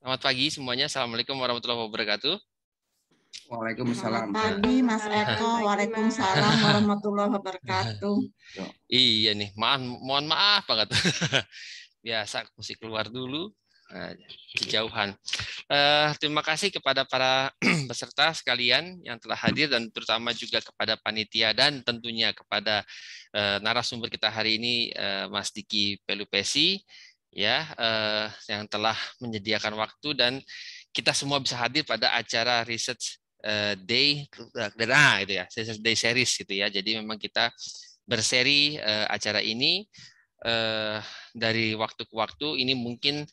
Selamat pagi semuanya. Assalamualaikum warahmatullahi wabarakatuh. Selamat Waalaikumsalam. pagi, Mas Eko. Waalaikumsalam warahmatullahi wabarakatuh. Iya nih, mohon maaf banget. Biasa mesti keluar dulu. Nah, kejauhan. Terima kasih kepada para peserta sekalian yang telah hadir dan terutama juga kepada panitia dan tentunya kepada narasumber kita hari ini, Mas Diki Pelupesi, ya, yang telah menyediakan waktu dan kita semua bisa hadir pada acara Research Day, itu ya, Research Day Series gitu ya. Jadi memang kita berseri acara ini dari waktu ke waktu. Ini mungkin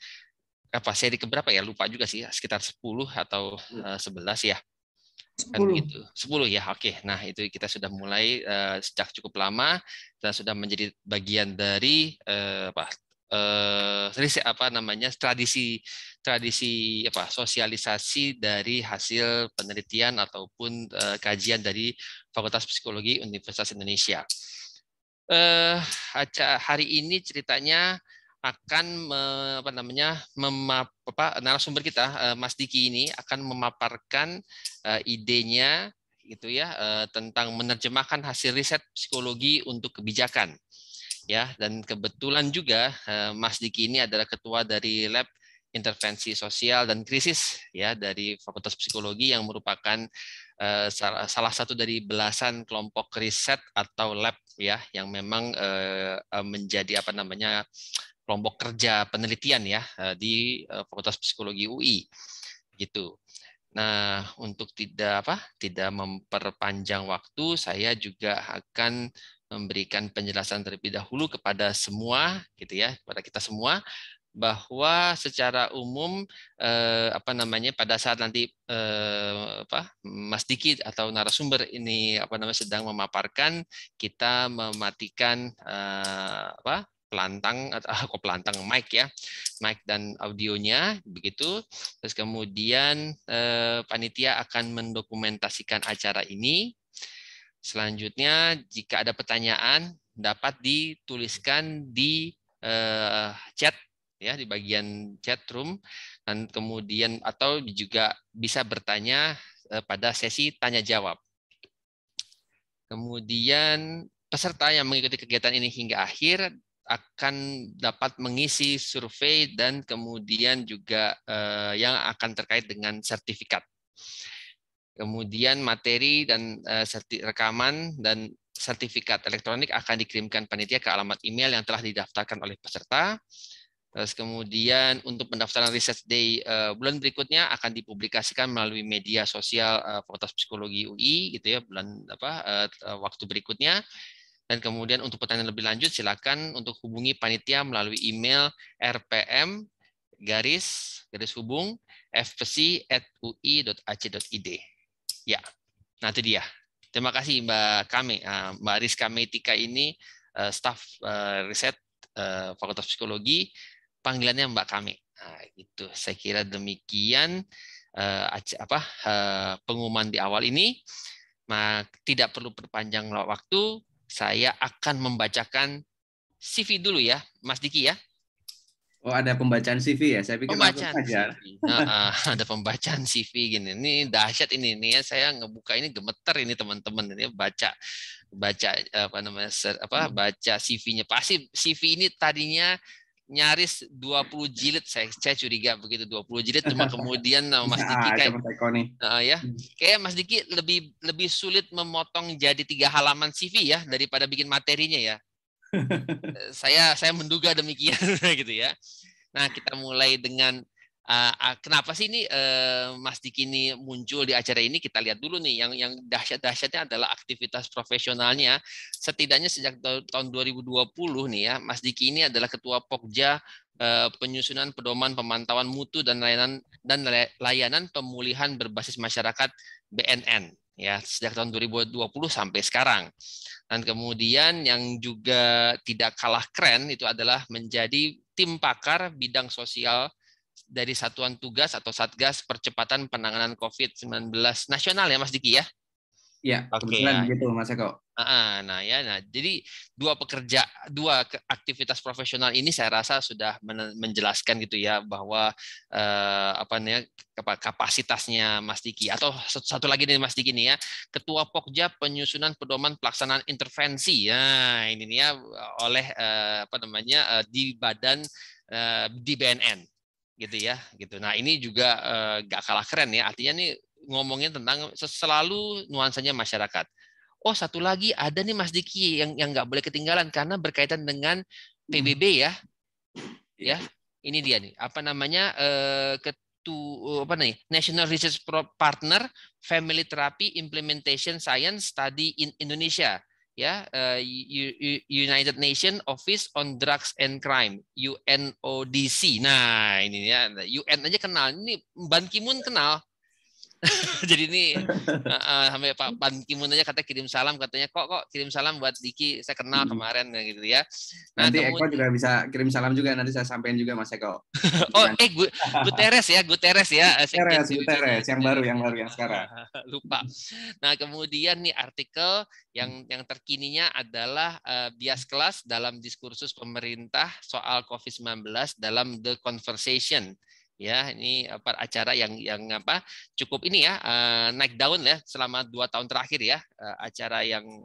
seri keberapa ya, lupa juga sih, sekitar 10 atau 11 ya, kan 10. begitu, 10 ya. Oke, nah itu kita sudah mulai sejak cukup lama dan sudah menjadi bagian dari tradisi sosialisasi dari hasil penelitian ataupun kajian dari Fakultas Psikologi Universitas Indonesia. Hari ini ceritanya akan narasumber kita, Mas Diki ini akan memaparkan idenya gitu ya, tentang menerjemahkan hasil riset psikologi untuk kebijakan ya. Dan kebetulan juga Mas Diki ini adalah ketua dari Lab Intervensi Sosial dan Krisis ya dari Fakultas Psikologi, yang merupakan salah satu dari belasan kelompok riset atau lab ya yang memang menjadi kelompok kerja penelitian ya di Fakultas Psikologi UI gitu. Nah, untuk tidak memperpanjang waktu, saya juga akan memberikan penjelasan terlebih dahulu kepada semua gitu ya, kepada kita semua, bahwa secara umum pada saat nanti Mas Diki atau narasumber ini sedang memaparkan, kita mematikan mic ya, mic dan audionya begitu. Terus kemudian panitia akan mendokumentasikan acara ini. Selanjutnya, jika ada pertanyaan dapat dituliskan di chat ya, di bagian chat room, dan kemudian atau juga bisa bertanya pada sesi tanya jawab. Kemudian peserta yang mengikuti kegiatan ini hingga akhir akan dapat mengisi survei dan kemudian juga yang akan terkait dengan sertifikat. Kemudian materi dan rekaman dan sertifikat elektronik akan dikirimkan panitia ke alamat email yang telah didaftarkan oleh peserta. Terus kemudian untuk pendaftaran Research Day bulan berikutnya akan dipublikasikan melalui media sosial Fakultas Psikologi UI gitu ya, waktu berikutnya. Dan kemudian untuk pertanyaan lebih lanjut silakan untuk hubungi panitia melalui email rpm garis hubung fpsi@ui.ac.id. Ya, nah itu dia. Terima kasih Mbak Rizka Metika ini staf riset Fakultas Psikologi, panggilannya Mbak Kame. Nah, itu saya kira demikian pengumuman di awal ini. Nah, tidak perlu perpanjang waktu, saya akan membacakan CV dulu ya, Mas Diki ya. Oh, ada pembacaan CV ya? Saya pikir langsung Pembacaan aja. CV. Ada pembacaan CV gini. Ini dahsyat ini nih ya, saya ngebuka ini gemeter ini teman-teman ini baca baca CV-nya. Pasti CV ini tadinya nyaris 20 jilid, saya curiga begitu, 20 jilid, cuma kemudian Mas Diki kayak ya, kayak Mas Diki lebih sulit memotong jadi 3 halaman CV ya daripada bikin materinya ya. Saya menduga demikian gitu ya. Nah, kita mulai dengan kenapa sih ini Mas Diki ini muncul di acara ini. Kita lihat dulu nih, yang dahsyatnya adalah aktivitas profesionalnya. Setidaknya sejak tahun 2020 nih ya, Mas Diki ini adalah ketua Pokja penyusunan pedoman pemantauan mutu dan layanan pemulihan berbasis masyarakat BNN ya, sejak tahun 2020 sampai sekarang. Dan kemudian yang juga tidak kalah keren itu adalah menjadi tim pakar bidang sosial dari Satuan Tugas atau Satgas Percepatan Penanganan COVID-19 Nasional ya Mas Diki ya. Ya, Oke kebetulan ya. begitu Mas Eko. Jadi dua aktivitas profesional ini saya rasa sudah menjelaskan gitu ya bahwa kapasitasnya Mas Diki, atau satu lagi nih Mas Diki nih ya, Ketua Pokja Penyusunan Pedoman Pelaksanaan Intervensi. Ya, ini nih ya oleh di badan di BNN gitu ya gitu. Nah, ini juga gak kalah keren ya, artinya nih ngomongin tentang selalu nuansanya masyarakat. Oh, satu lagi ada nih Mas Diki yang nggak boleh ketinggalan karena berkaitan dengan PBB ya. Ya, ini dia nih. National Research Partner Family Therapy Implementation Science Study in Indonesia. Ya, United Nations Office on Drugs and Crime, UNODC. Nah, ini ya, UN aja kenal. Ini Ban Ki-moon kenal. Jadi ini sampai Pak Ban Ki-moon aja katanya kirim salam, katanya kok kirim salam buat Diki, saya kenal kemarin gitu ya. Nah, nanti Eko juga bisa kirim salam juga, nanti saya sampaikan juga Mas Eko. Guterres ya. Guterres yang baru yang sekarang. Lupa. Nah, kemudian nih artikel yang terkininya adalah bias kelas dalam diskursus pemerintah soal COVID-19 dalam The Conversation. Ya, ini acara yang cukup ini ya, naik daun ya selama 2 tahun terakhir ya, acara yang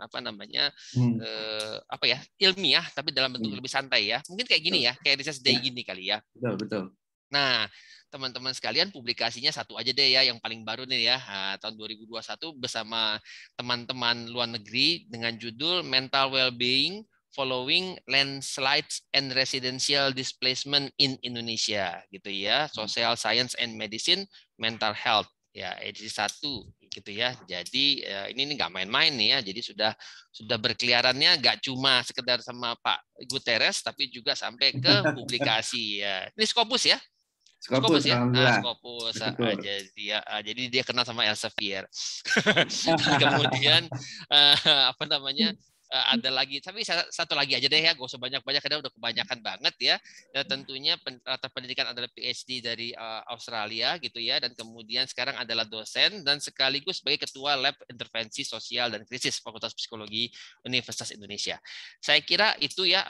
ilmiah tapi dalam bentuk lebih santai ya, mungkin kayak gini ya, kayak Research Day gini kali ya. Betul. Nah, teman-teman sekalian, publikasinya satu aja deh ya, yang paling baru nih ya, tahun 2021 bersama teman-teman luar negeri dengan judul Mental Wellbeing Following Landslides and Residential Displacement in Indonesia gitu ya, Social Science and Medicine Mental Health ya, edisi 1 gitu ya. Jadi ini nggak main-main nih ya, jadi sudah berkeliarannya nggak cuma sekedar sama Pak Guterres tapi juga sampai ke publikasi ya. Ini Scopus ya. Scopus ya, Scopus. Jadi dia kenal sama Elsevier. Kemudian ada lagi, tapi satu lagi aja deh ya, gak usah banyak-banyak karena udah kebanyakan banget ya. Tentunya latar pendidikan adalah PhD dari Australia gitu ya, dan kemudian sekarang adalah dosen dan sekaligus sebagai ketua Lab Intervensi Sosial dan Krisis Fakultas Psikologi Universitas Indonesia. Saya kira itu ya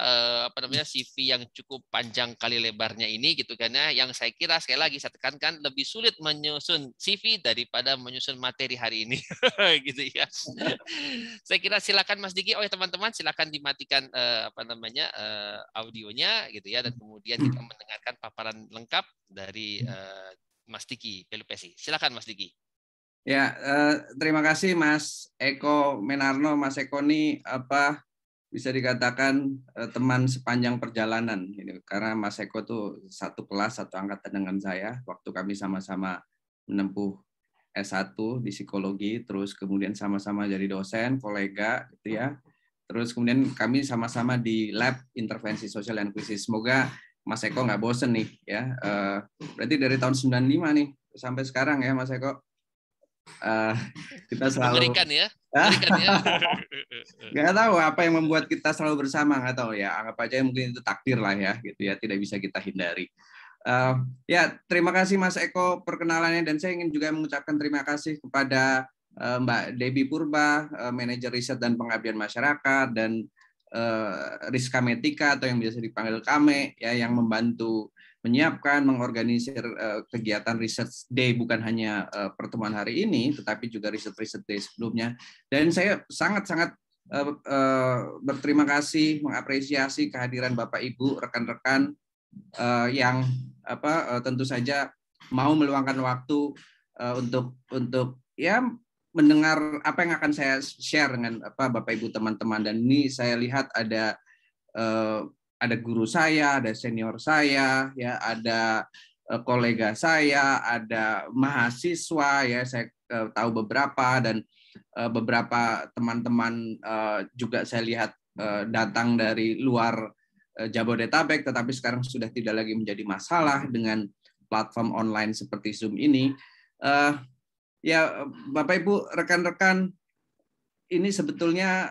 CV yang cukup panjang kali lebarnya ini gitu, karena yang saya kira sekali lagi saya tekankan lebih sulit menyusun CV daripada menyusun materi hari ini gitu ya. Saya kira silakan Mas Diki. Oh ya teman-teman, silakan dimatikan audionya gitu ya, dan kemudian kita mendengarkan paparan lengkap dari Mas Diki Pelupesi. Silakan Mas Diki. Ya, terima kasih Mas Eko Menarno. Mas Eko ini bisa dikatakan teman sepanjang perjalanan ini, karena Mas Eko tuh satu kelas, satu angkatan dengan saya waktu kami sama-sama menempuh S1 di psikologi, terus kemudian sama-sama jadi dosen, kolega gitu ya. Terus kemudian kami sama-sama di lab intervensi sosial dan krisis. Semoga Mas Eko nggak bosen nih ya. Berarti dari tahun 95 nih sampai sekarang ya Mas Eko. Kita selalu mengerikan ya. Nggak tahu apa yang membuat kita selalu bersama, nggak tahu ya. Anggap aja mungkin itu takdir lah ya, gitu ya. Tidak bisa kita hindari. Ya, terima kasih Mas Eko perkenalannya, dan saya ingin juga mengucapkan terima kasih kepada Mbak Debbie Purba, manajer riset dan pengabdian masyarakat, dan Rizka Metika atau yang biasa dipanggil Kame ya, yang membantu menyiapkan, mengorganisir kegiatan Research Day, bukan hanya pertemuan hari ini, tetapi juga Research Day sebelumnya. Dan saya sangat-sangat berterima kasih, mengapresiasi kehadiran Bapak Ibu, rekan-rekan yang tentu saja mau meluangkan waktu untuk ya mendengar apa yang akan saya share dengan Bapak Ibu teman-teman. Dan ini saya lihat ada guru saya, ada senior saya, ya ada kolega saya, ada mahasiswa ya, saya tahu beberapa, dan beberapa teman-teman juga saya lihat datang dari luar Jabodetabek, tetapi sekarang sudah tidak lagi menjadi masalah dengan platform online seperti Zoom ini. Ya, Bapak Ibu, rekan-rekan, ini sebetulnya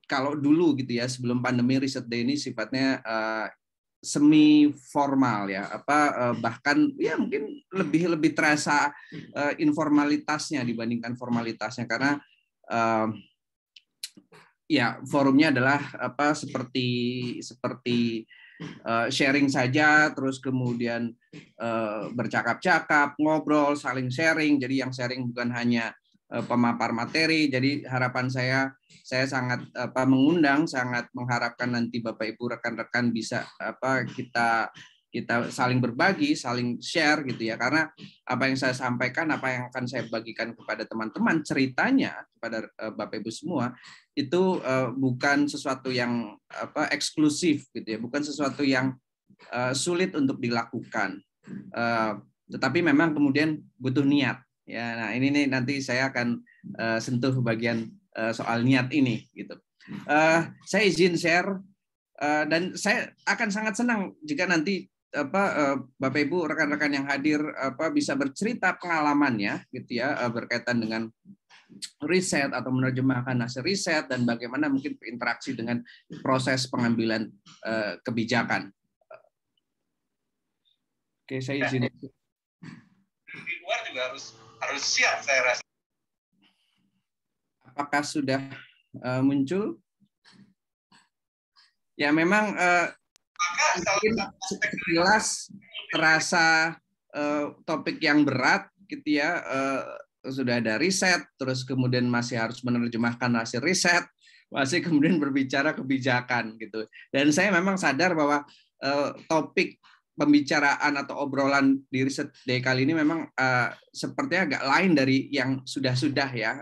kalau dulu gitu ya, sebelum pandemi, Research Day ini sifatnya semi formal ya, bahkan ya mungkin lebih terasa informalitasnya dibandingkan formalitasnya, karena ya forumnya adalah seperti sharing saja, terus kemudian bercakap-cakap, ngobrol, saling sharing. Jadi yang sharing bukan hanya pemapar materi. Jadi harapan saya sangat sangat mengharapkan nanti Bapak Ibu rekan-rekan bisa kita saling berbagi, saling share gitu ya. Karena apa yang saya sampaikan, apa yang akan saya bagikan kepada teman-teman, ceritanya kepada Bapak Ibu semua itu bukan sesuatu yang eksklusif gitu ya, bukan sesuatu yang sulit untuk dilakukan. Tetapi memang kemudian butuh niat. Ya, nah ini nih nanti saya akan sentuh bagian soal niat ini gitu. Saya izin share dan saya akan sangat senang jika nanti Bapak Ibu rekan-rekan yang hadir bisa bercerita pengalamannya gitu ya, berkaitan dengan riset atau menerjemahkan hasil riset dan bagaimana mungkin berinteraksi dengan proses pengambilan kebijakan. Oke, saya izin. Di luar juga harus siap, saya rasa. Apakah sudah muncul? Ya memang mungkin sekilas terasa topik yang berat gitu ya. Sudah ada riset, terus kemudian masih harus menerjemahkan hasil riset, masih kemudian berbicara kebijakan gitu. Dan saya memang sadar bahwa topik pembicaraan atau obrolan di Riset Day kali ini memang sepertinya agak lain dari yang sudah-sudah ya,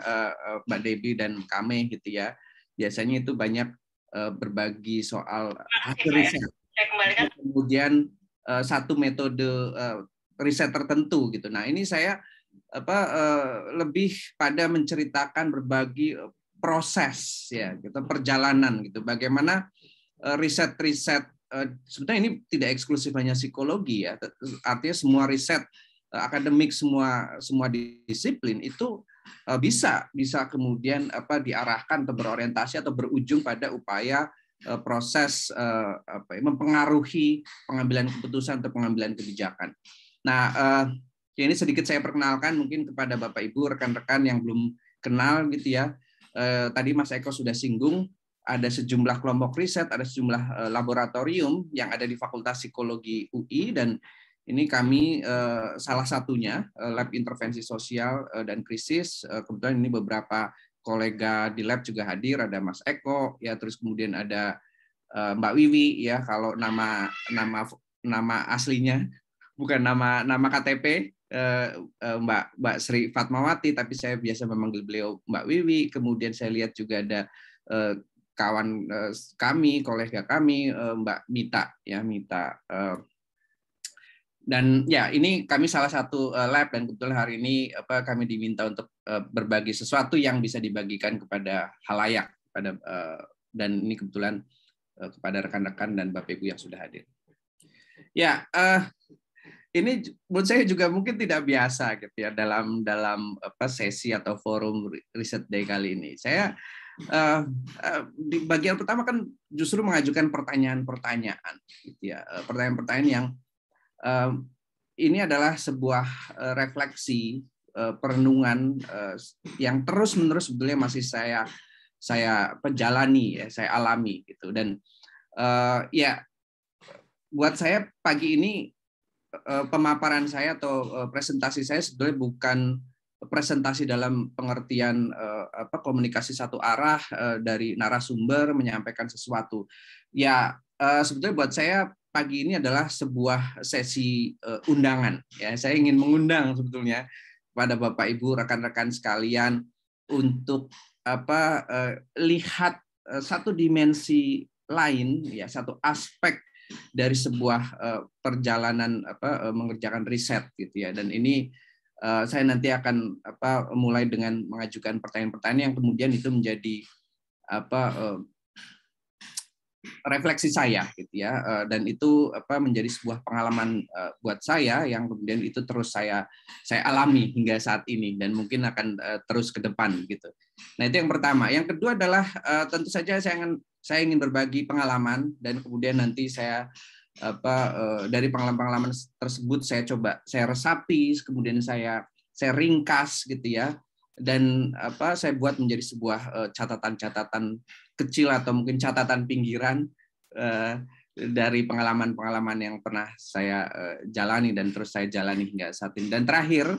Mbak Debbie dan Kame gitu ya. Biasanya itu banyak berbagi soal hasil riset, kemudian satu metode riset tertentu gitu. Nah ini saya lebih pada menceritakan berbagi proses ya, gitu, perjalanan gitu. Bagaimana riset-riset sebenarnya ini tidak eksklusif hanya psikologi ya, artinya semua riset akademik, semua disiplin itu bisa kemudian diarahkan atau berorientasi atau berujung pada upaya proses mempengaruhi pengambilan keputusan atau pengambilan kebijakan. Nah, ini sedikit saya perkenalkan mungkin kepada Bapak Ibu, rekan-rekan yang belum kenal gitu ya. Tadi Mas Eko sudah singgung, ada sejumlah kelompok riset, ada sejumlah laboratorium yang ada di Fakultas Psikologi UI, dan ini kami salah satunya, Lab Intervensi Sosial dan Krisis. Kebetulan ini beberapa kolega di lab juga hadir, ada Mas Eko, ya, terus kemudian ada Mbak Wiwi, ya, kalau nama aslinya bukan nama KTP, Mbak Sri Fatmawati, tapi saya biasa memanggil beliau Mbak Wiwi. Kemudian saya lihat juga ada kawan kami, kolega kami, Mbak Mita, ya, Mita. Dan ya, ini kami salah satu lab, dan kebetulan hari ini kami diminta untuk berbagi sesuatu yang bisa dibagikan kepada halayak, dan ini kebetulan kepada rekan-rekan dan Bapak Ibu yang sudah hadir. Ya, ini menurut saya juga mungkin tidak biasa gitu ya dalam sesi atau forum Riset Day kali ini. Saya di bagian pertama kan justru mengajukan pertanyaan-pertanyaan gitu ya, pertanyaan-pertanyaan yang ini adalah sebuah refleksi, perenungan yang terus-menerus sebetulnya masih saya jalani ya, saya alami gitu. Dan ya buat saya pagi ini pemaparan saya atau presentasi saya sebetulnya bukan presentasi dalam pengertian komunikasi satu arah dari narasumber menyampaikan sesuatu. Ya, sebetulnya buat saya pagi ini adalah sebuah sesi undangan. Ya, saya ingin mengundang sebetulnya pada Bapak Ibu, rekan-rekan sekalian untuk lihat satu dimensi lain, ya, satu aspek dari sebuah perjalanan mengerjakan riset gitu ya. Dan ini saya nanti akan mulai dengan mengajukan pertanyaan-pertanyaan yang kemudian itu menjadi refleksi saya gitu ya, dan itu menjadi sebuah pengalaman buat saya yang kemudian itu terus saya alami hingga saat ini dan mungkin akan terus ke depan gitu. Nah, itu yang pertama. Yang kedua adalah tentu saja saya ingin berbagi pengalaman, dan kemudian nanti saya dari pengalaman-pengalaman tersebut saya resapi, kemudian saya ringkas gitu ya, dan saya buat menjadi sebuah catatan-catatan kecil atau mungkin catatan pinggiran dari pengalaman-pengalaman yang pernah saya jalani dan terus saya jalani hingga saat ini. Dan terakhir,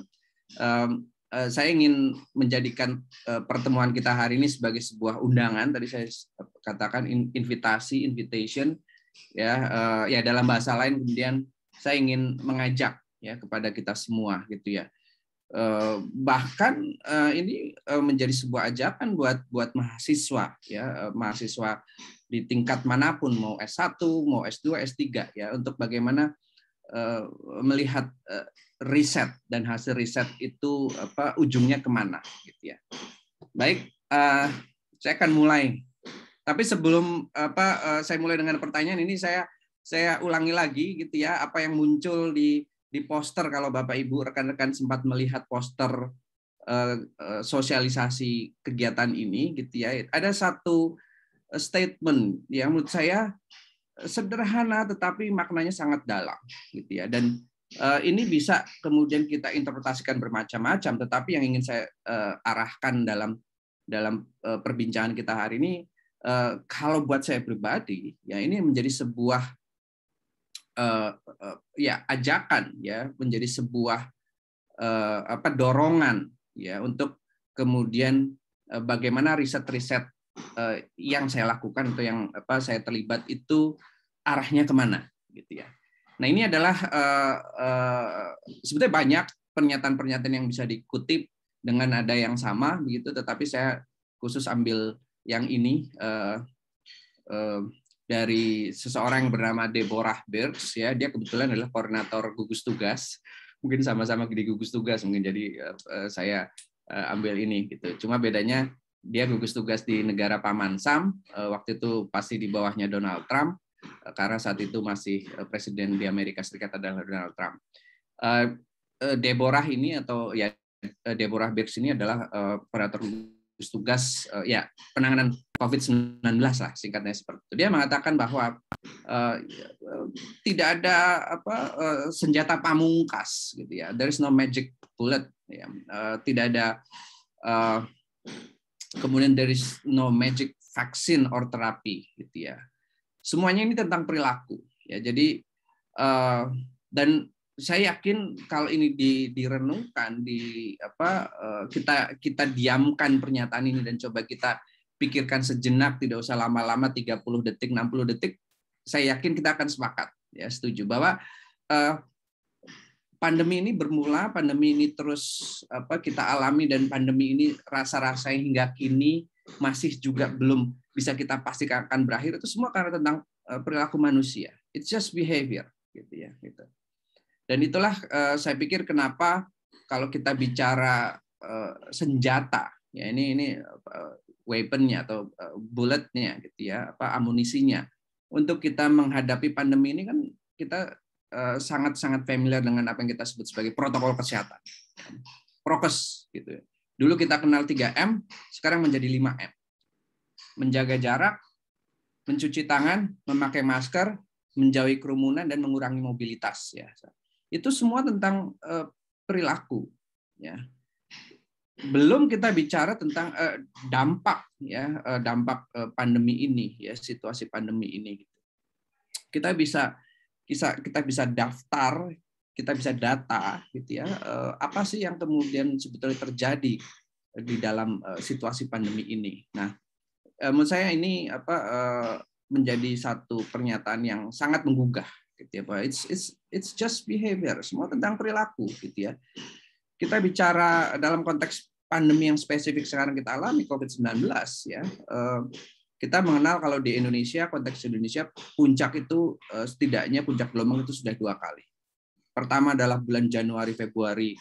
saya ingin menjadikan pertemuan kita hari ini sebagai sebuah undangan. Tadi saya katakan invitation, ya dalam bahasa lain. Kemudian saya ingin mengajak ya kepada kita semua gitu ya. Bahkan ini menjadi sebuah ajakan buat mahasiswa ya, mahasiswa di tingkat manapun, mau S1, mau S2, S3 ya, untuk bagaimana melihat riset dan hasil riset itu ujungnya kemana gitu ya. Baik, saya akan mulai. Tapi sebelum saya mulai dengan pertanyaan ini, saya ulangi lagi gitu ya, apa yang muncul di poster. Kalau Bapak Ibu rekan-rekan sempat melihat poster sosialisasi kegiatan ini gitu ya, ada satu statement yang menurut saya sederhana tetapi maknanya sangat dalam gitu ya. Dan ini bisa kemudian kita interpretasikan bermacam-macam, tetapi yang ingin saya arahkan dalam perbincangan kita hari ini, kalau buat saya pribadi ya, ini menjadi sebuah ya ajakan ya, menjadi sebuah dorongan ya untuk kemudian bagaimana riset-riset yang saya lakukan atau yang saya terlibat itu arahnya kemana gitu ya. Nah, ini adalah sebetulnya banyak pernyataan-pernyataan yang bisa dikutip dengan nada yang sama begitu, tetapi saya khusus ambil yang ini dari seseorang yang bernama Deborah Birx ya. Dia kebetulan adalah koordinator gugus tugas, mungkin sama-sama di gugus tugas mungkin, jadi saya ambil ini gitu. Cuma bedanya dia gugus tugas di negara Paman Sam, waktu itu pasti di bawahnya Donald Trump, karena saat itu masih presiden di Amerika Serikat adalah Donald Trump. Deborah ini atau ya Deborah Birx ini adalah koordinator gugus tugas ya penanganan COVID-19 lah, singkatnya seperti itu. Dia mengatakan bahwa tidak ada senjata pamungkas gitu ya. There is no magic bullet ya. Tidak ada kemudian there is no magic vaccine or therapy gitu ya. Semuanya ini tentang perilaku ya. Jadi dan saya yakin kalau ini direnungkan, kita diamkan pernyataan ini dan coba kita pikirkan sejenak, tidak usah lama-lama 30 detik, 60 detik, saya yakin kita akan sepakat ya, setuju bahwa pandemi ini bermula, pandemi ini terus kita alami, dan pandemi ini rasa-rasanya hingga kini masih juga belum bisa kita pastikan akan berakhir. Itu semua karena tentang perilaku manusia. It's just behavior, gitu ya. Gitu. Dan itulah saya pikir kenapa kalau kita bicara senjata, ya ini weaponnya atau bulletnya, gitu ya, amunisinya untuk kita menghadapi pandemi ini, kan kita sangat-sangat familiar dengan apa yang kita sebut sebagai protokol kesehatan. Prokes gitu. Dulu kita kenal 3M, sekarang menjadi 5M. Menjaga jarak, mencuci tangan, memakai masker, menjauhi kerumunan, dan mengurangi mobilitas ya. Itu semua tentang perilaku ya. Belum kita bicara tentang dampak ya, dampak pandemi ini ya, situasi pandemi ini. Kita bisa daftar, kita bisa data gitu ya, apa sih yang kemudian sebetulnya terjadi di dalam situasi pandemi ini. Nah, menurut saya ini menjadi satu pernyataan yang sangat menggugah gitu ya, bahwa it's just behavior, semua tentang perilaku gitu ya. Kita bicara dalam konteks pandemi yang spesifik sekarang kita alami, COVID-19 ya. Kita mengenal kalau di Indonesia, konteks Indonesia, puncak itu setidaknya puncak gelombang itu sudah 2 kali. Pertama adalah bulan Januari Februari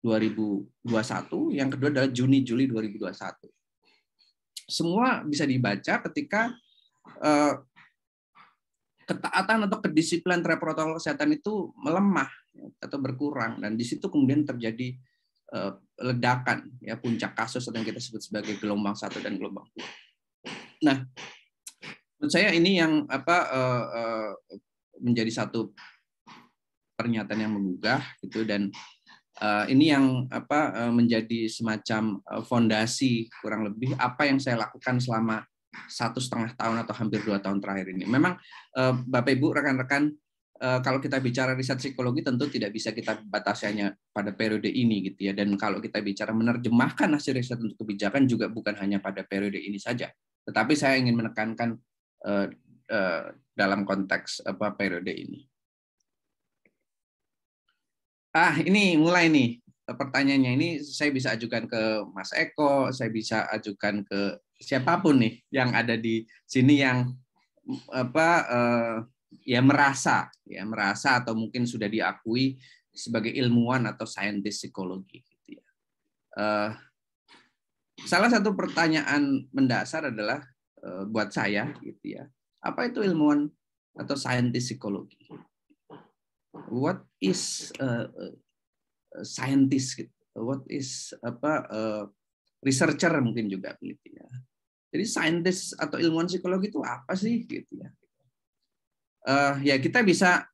2021, yang kedua adalah Juni Juli 2021. Semua bisa dibaca ketika ketaatan atau kedisiplinan terhadap protokol kesehatan itu melemah atau berkurang, dan di situ kemudian terjadi ledakan ya, puncak kasus atau yang kita sebut sebagai gelombang 1 dan gelombang 2. Nah, menurut saya ini yang menjadi satu pernyataan yang menggugah gitu, dan ini yang menjadi semacam fondasi kurang lebih apa yang saya lakukan selama 1,5 tahun atau hampir 2 tahun terakhir ini. Memang Bapak Ibu rekan-rekan, kalau kita bicara riset psikologi tentu tidak bisa kita batasi hanya pada periode ini gitu ya. Dan kalau kita bicara menerjemahkan hasil riset untuk kebijakan juga bukan hanya pada periode ini saja. Tetapi saya ingin menekankan dalam konteks periode ini. Ini mulai nih pertanyaannya. Ini saya bisa ajukan ke Mas Eko, saya bisa ajukan ke siapapun nih yang ada di sini yang merasa atau mungkin sudah diakui sebagai ilmuwan atau saintis psikologi. Gitu ya. Salah satu pertanyaan mendasar adalah buat saya, gitu ya, apa itu ilmuwan atau saintis psikologi? What is scientist? Gitu. What is researcher mungkin juga begitu ya. Jadi saintis atau ilmuwan psikologi itu apa sih gitu ya? Ya kita bisa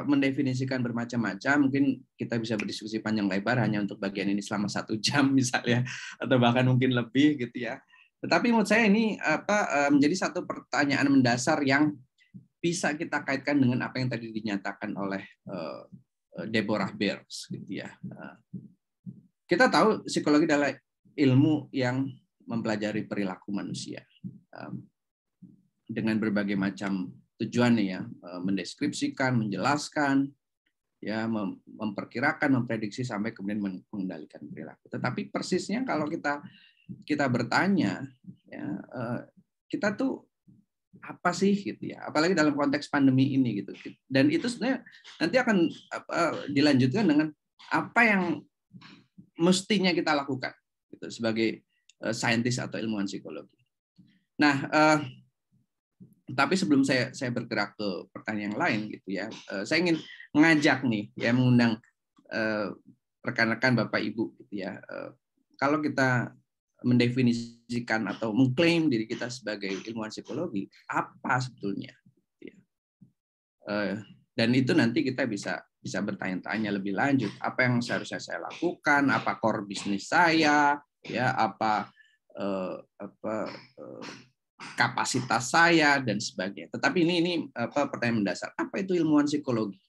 mendefinisikan bermacam-macam. Mungkin kita bisa berdiskusi panjang lebar hanya untuk bagian ini selama 1 jam misalnya, atau bahkan mungkin lebih gitu ya. Tetapi menurut saya ini menjadi satu pertanyaan mendasar yang bisa kita kaitkan dengan apa yang tadi dinyatakan oleh Deborah Beers gitu ya. Kita tahu psikologi adalah ilmu yang mempelajari perilaku manusia dengan berbagai macam tujuan ya, mendeskripsikan, menjelaskan, ya, memperkirakan, memprediksi sampai kemudian mengendalikan perilaku. Tetapi persisnya kalau kita bertanya, ya, kita tuh apa sih gitu ya, apalagi dalam konteks pandemi ini gitu. Dan itu sebenarnya nanti akan dilanjutkan dengan apa yang mestinya kita lakukan gitu sebagai saintis atau ilmuwan psikologi. Nah, tapi sebelum saya bergerak ke pertanyaan yang lain gitu ya, saya ingin mengajak nih ya, mengundang rekan-rekan Bapak Ibu gitu ya. Kalau kita mendefinisikan atau mengklaim diri kita sebagai ilmuwan psikologi, apa sebetulnya? Dan itu nanti kita bisa bertanya-tanya lebih lanjut, apa yang seharusnya saya lakukan, apa core bisnis saya, ya, apa kapasitas saya dan sebagainya. Tetapi ini pertanyaan mendasar, apa itu ilmuwan psikologi?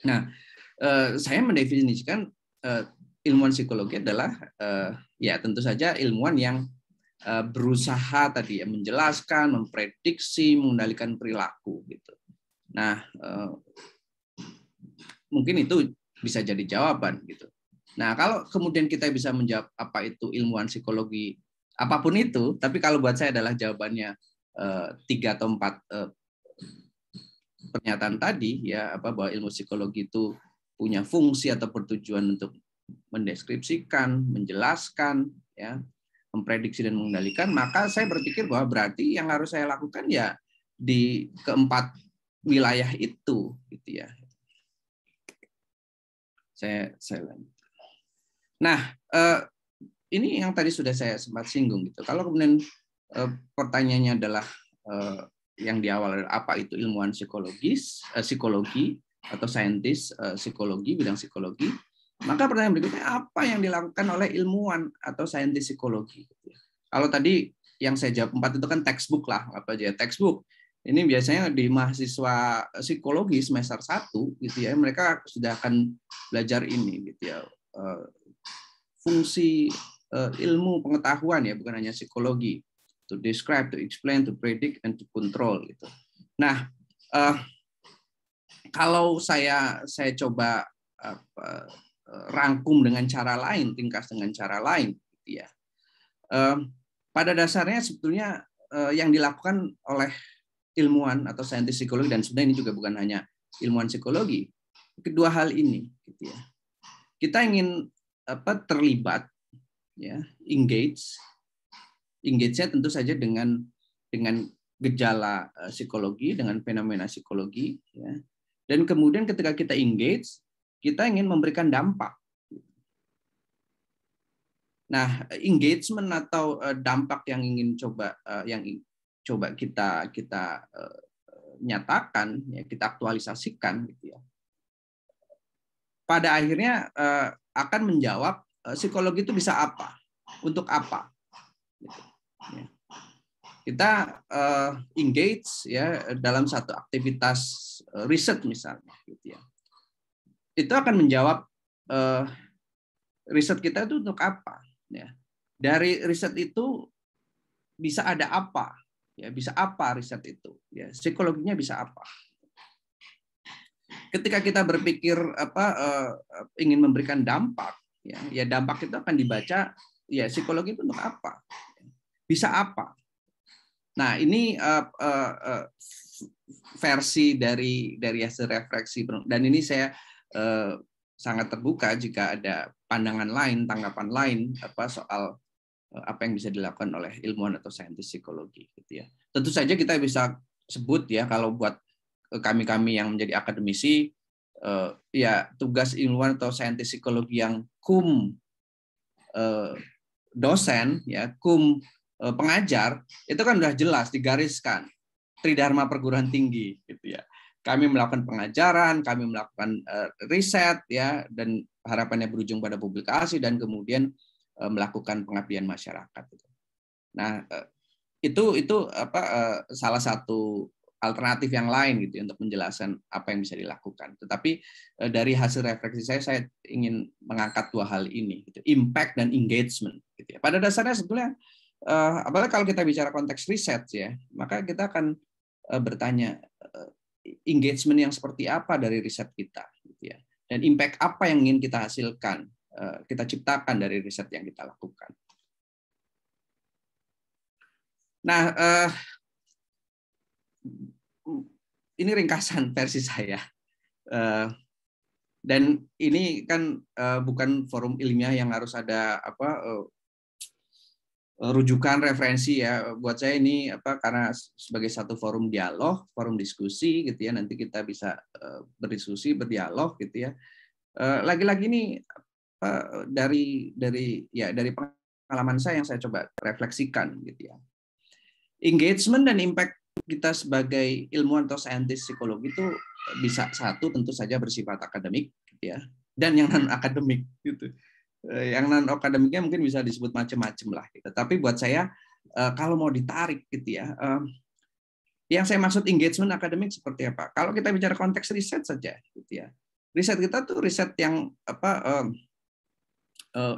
Nah, saya mendefinisikan ilmuwan psikologi adalah ya tentu saja ilmuwan yang berusaha tadi ya menjelaskan, memprediksi, mengendalikan perilaku gitu. Nah, mungkin itu bisa jadi jawaban gitu. Nah, kalau kemudian kita bisa menjawab apa itu ilmuwan psikologi, apapun itu, tapi kalau buat saya adalah jawabannya 3 atau 4 pernyataan tadi ya, bahwa ilmu psikologi itu punya fungsi atau bertujuan untuk mendeskripsikan, menjelaskan, ya, memprediksi dan mengendalikan, maka saya berpikir bahwa berarti yang harus saya lakukan ya di keempat wilayah itu, gitu ya. Saya lanjut. Nah, ini yang tadi sudah saya sempat singgung gitu. Kalau kemudian pertanyaannya adalah yang di awal apa itu ilmuwan psikologi atau saintis psikologi, bidang psikologi, maka pertanyaan berikutnya apa yang dilakukan oleh ilmuwan atau saintis psikologi? Kalau tadi yang saya jawab 4 itu kan textbook lah, apa aja textbook. Ini biasanya di mahasiswa psikologi semester 1 gitu ya, mereka sudah akan belajar ini gitu ya. Fungsi ilmu pengetahuan ya, bukan hanya psikologi. To describe, to explain, to predict, and to control gitu. Nah, kalau saya coba rangkum dengan cara lain, ringkas dengan cara lain, gitu ya. Pada dasarnya sebetulnya yang dilakukan oleh ilmuwan atau saintis psikologi, dan sebenarnya ini juga bukan hanya ilmuwan psikologi, kedua hal ini, gitu ya. Kita ingin terlibat, ya, engage-nya tentu saja dengan gejala psikologi, dengan fenomena psikologi, ya. Dan kemudian ketika kita engage, kita ingin memberikan dampak. Nah, engagement atau dampak yang ingin coba kita nyatakan, ya, kita aktualisasikan, gitu ya, pada akhirnya akan menjawab psikologi itu bisa apa, untuk apa. Gitu, ya. Kita engage ya dalam satu aktivitas riset misalnya, gitu ya. Itu akan menjawab riset kita itu untuk apa. Ya. Dari riset itu bisa ada apa, ya, bisa apa riset itu, ya, psikologinya bisa apa. Ketika kita berpikir ingin memberikan dampak, ya dampak itu akan dibaca, ya, psikologi itu untuk apa, bisa apa. Nah, ini versi dari hasil refleksi, dan ini saya sangat terbuka jika ada pandangan lain, tanggapan lain soal apa yang bisa dilakukan oleh ilmuwan atau saintis psikologi, gitu ya. Tentu saja kita bisa sebut, ya, kalau buat kami yang menjadi akademisi, ya, tugas ilmuwan atau saintis psikologi yang cum dosen, ya, cum pengajar, itu kan sudah jelas digariskan tridharma perguruan tinggi, gitu ya. Kami melakukan pengajaran, kami melakukan riset, ya, dan harapannya berujung pada publikasi dan kemudian melakukan pengabdian masyarakat. Nah, itu salah satu alternatif yang lain, gitu, untuk menjelaskan apa yang bisa dilakukan. Tetapi dari hasil refleksi saya ingin mengangkat dua hal ini, gitu, impact dan engagement, gitu ya. Pada dasarnya sebetulnya apalagi kalau kita bicara konteks riset, ya, maka kita akan bertanya engagement yang seperti apa dari riset kita, gitu ya, dan impact apa yang ingin kita hasilkan, kita ciptakan dari riset yang kita lakukan. Nah, ini ringkasan versi saya, dan ini kan bukan forum ilmiah yang harus ada rujukan referensi, ya. Buat saya ini karena sebagai satu forum dialog, forum diskusi, gitu ya, nanti kita bisa berdiskusi, berdialog, gitu ya. Lagi-lagi ini dari pengalaman saya yang saya coba refleksikan, gitu ya. Engagement dan impact kita sebagai ilmuwan atau saintis psikologi itu bisa, satu, tentu saja bersifat akademik, gitu ya, dan yang non akademik, gitu. Yang non akademiknya mungkin bisa disebut macam-macam lah, gitu. Tapi buat saya kalau mau ditarik, gitu ya, yang saya maksud engagement akademik seperti apa? Kalau kita bicara konteks riset saja, gitu ya, riset kita tuh riset yang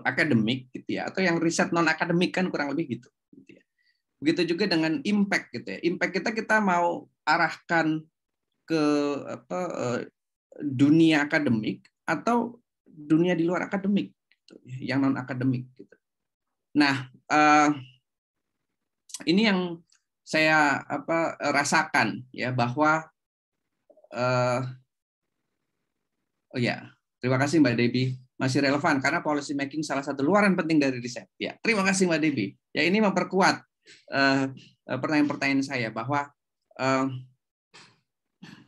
akademik, gitu ya, atau yang riset non akademik, kan kurang lebih gitu, gitu ya. Begitu juga dengan impact, gitu ya. Impact kita mau arahkan ke dunia akademik atau dunia di luar akademik, gitu, yang non akademik, gitu. Nah, ini yang saya rasakan, ya, bahwa oh ya, terima kasih Mbak Debbie, masih relevan karena policy making salah satu luaran penting dari riset. Ya, terima kasih Mbak Debbie. Ya, ini memperkuat pertanyaan-pertanyaan saya bahwa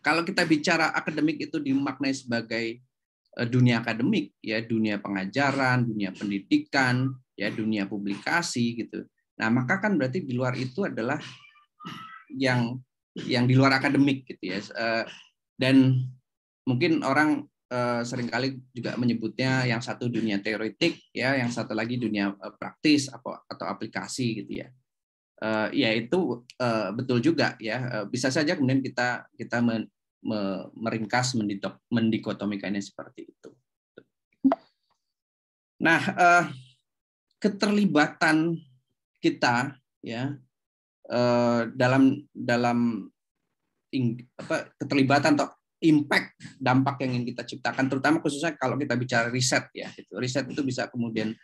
kalau kita bicara akademik itu dimaknai sebagai dunia akademik, ya, dunia pengajaran, dunia pendidikan, ya, dunia publikasi, gitu. Nah, maka kan berarti di luar itu adalah yang di luar akademik, gitu ya. Dan mungkin orang seringkali juga menyebutnya yang satu dunia teoretik, ya, yang satu lagi dunia praktis atau aplikasi, gitu ya. Ya, itu betul juga, ya. Bisa saja kemudian kita meringkas, mendikotomikannya seperti itu. Nah, keterlibatan kita, ya, dalam keterlibatan atau impact, dampak yang ingin kita ciptakan, terutama khususnya kalau kita bicara riset, ya, gitu. Riset itu bisa kemudian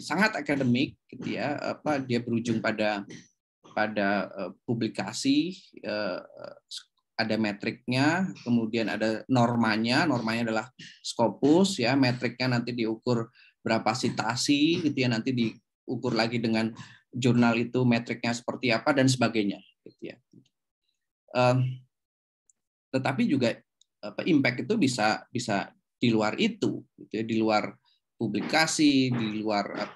sangat akademik, gitu ya, dia berujung pada publikasi, ada metriknya, kemudian ada normanya adalah Scopus, ya, metriknya nanti diukur berapa citasi, gitu ya, nanti diukur lagi dengan jurnal itu metriknya seperti apa dan sebagainya, gitu ya. Tetapi juga impact itu bisa di luar itu, gitu ya, di luar publikasi, di luar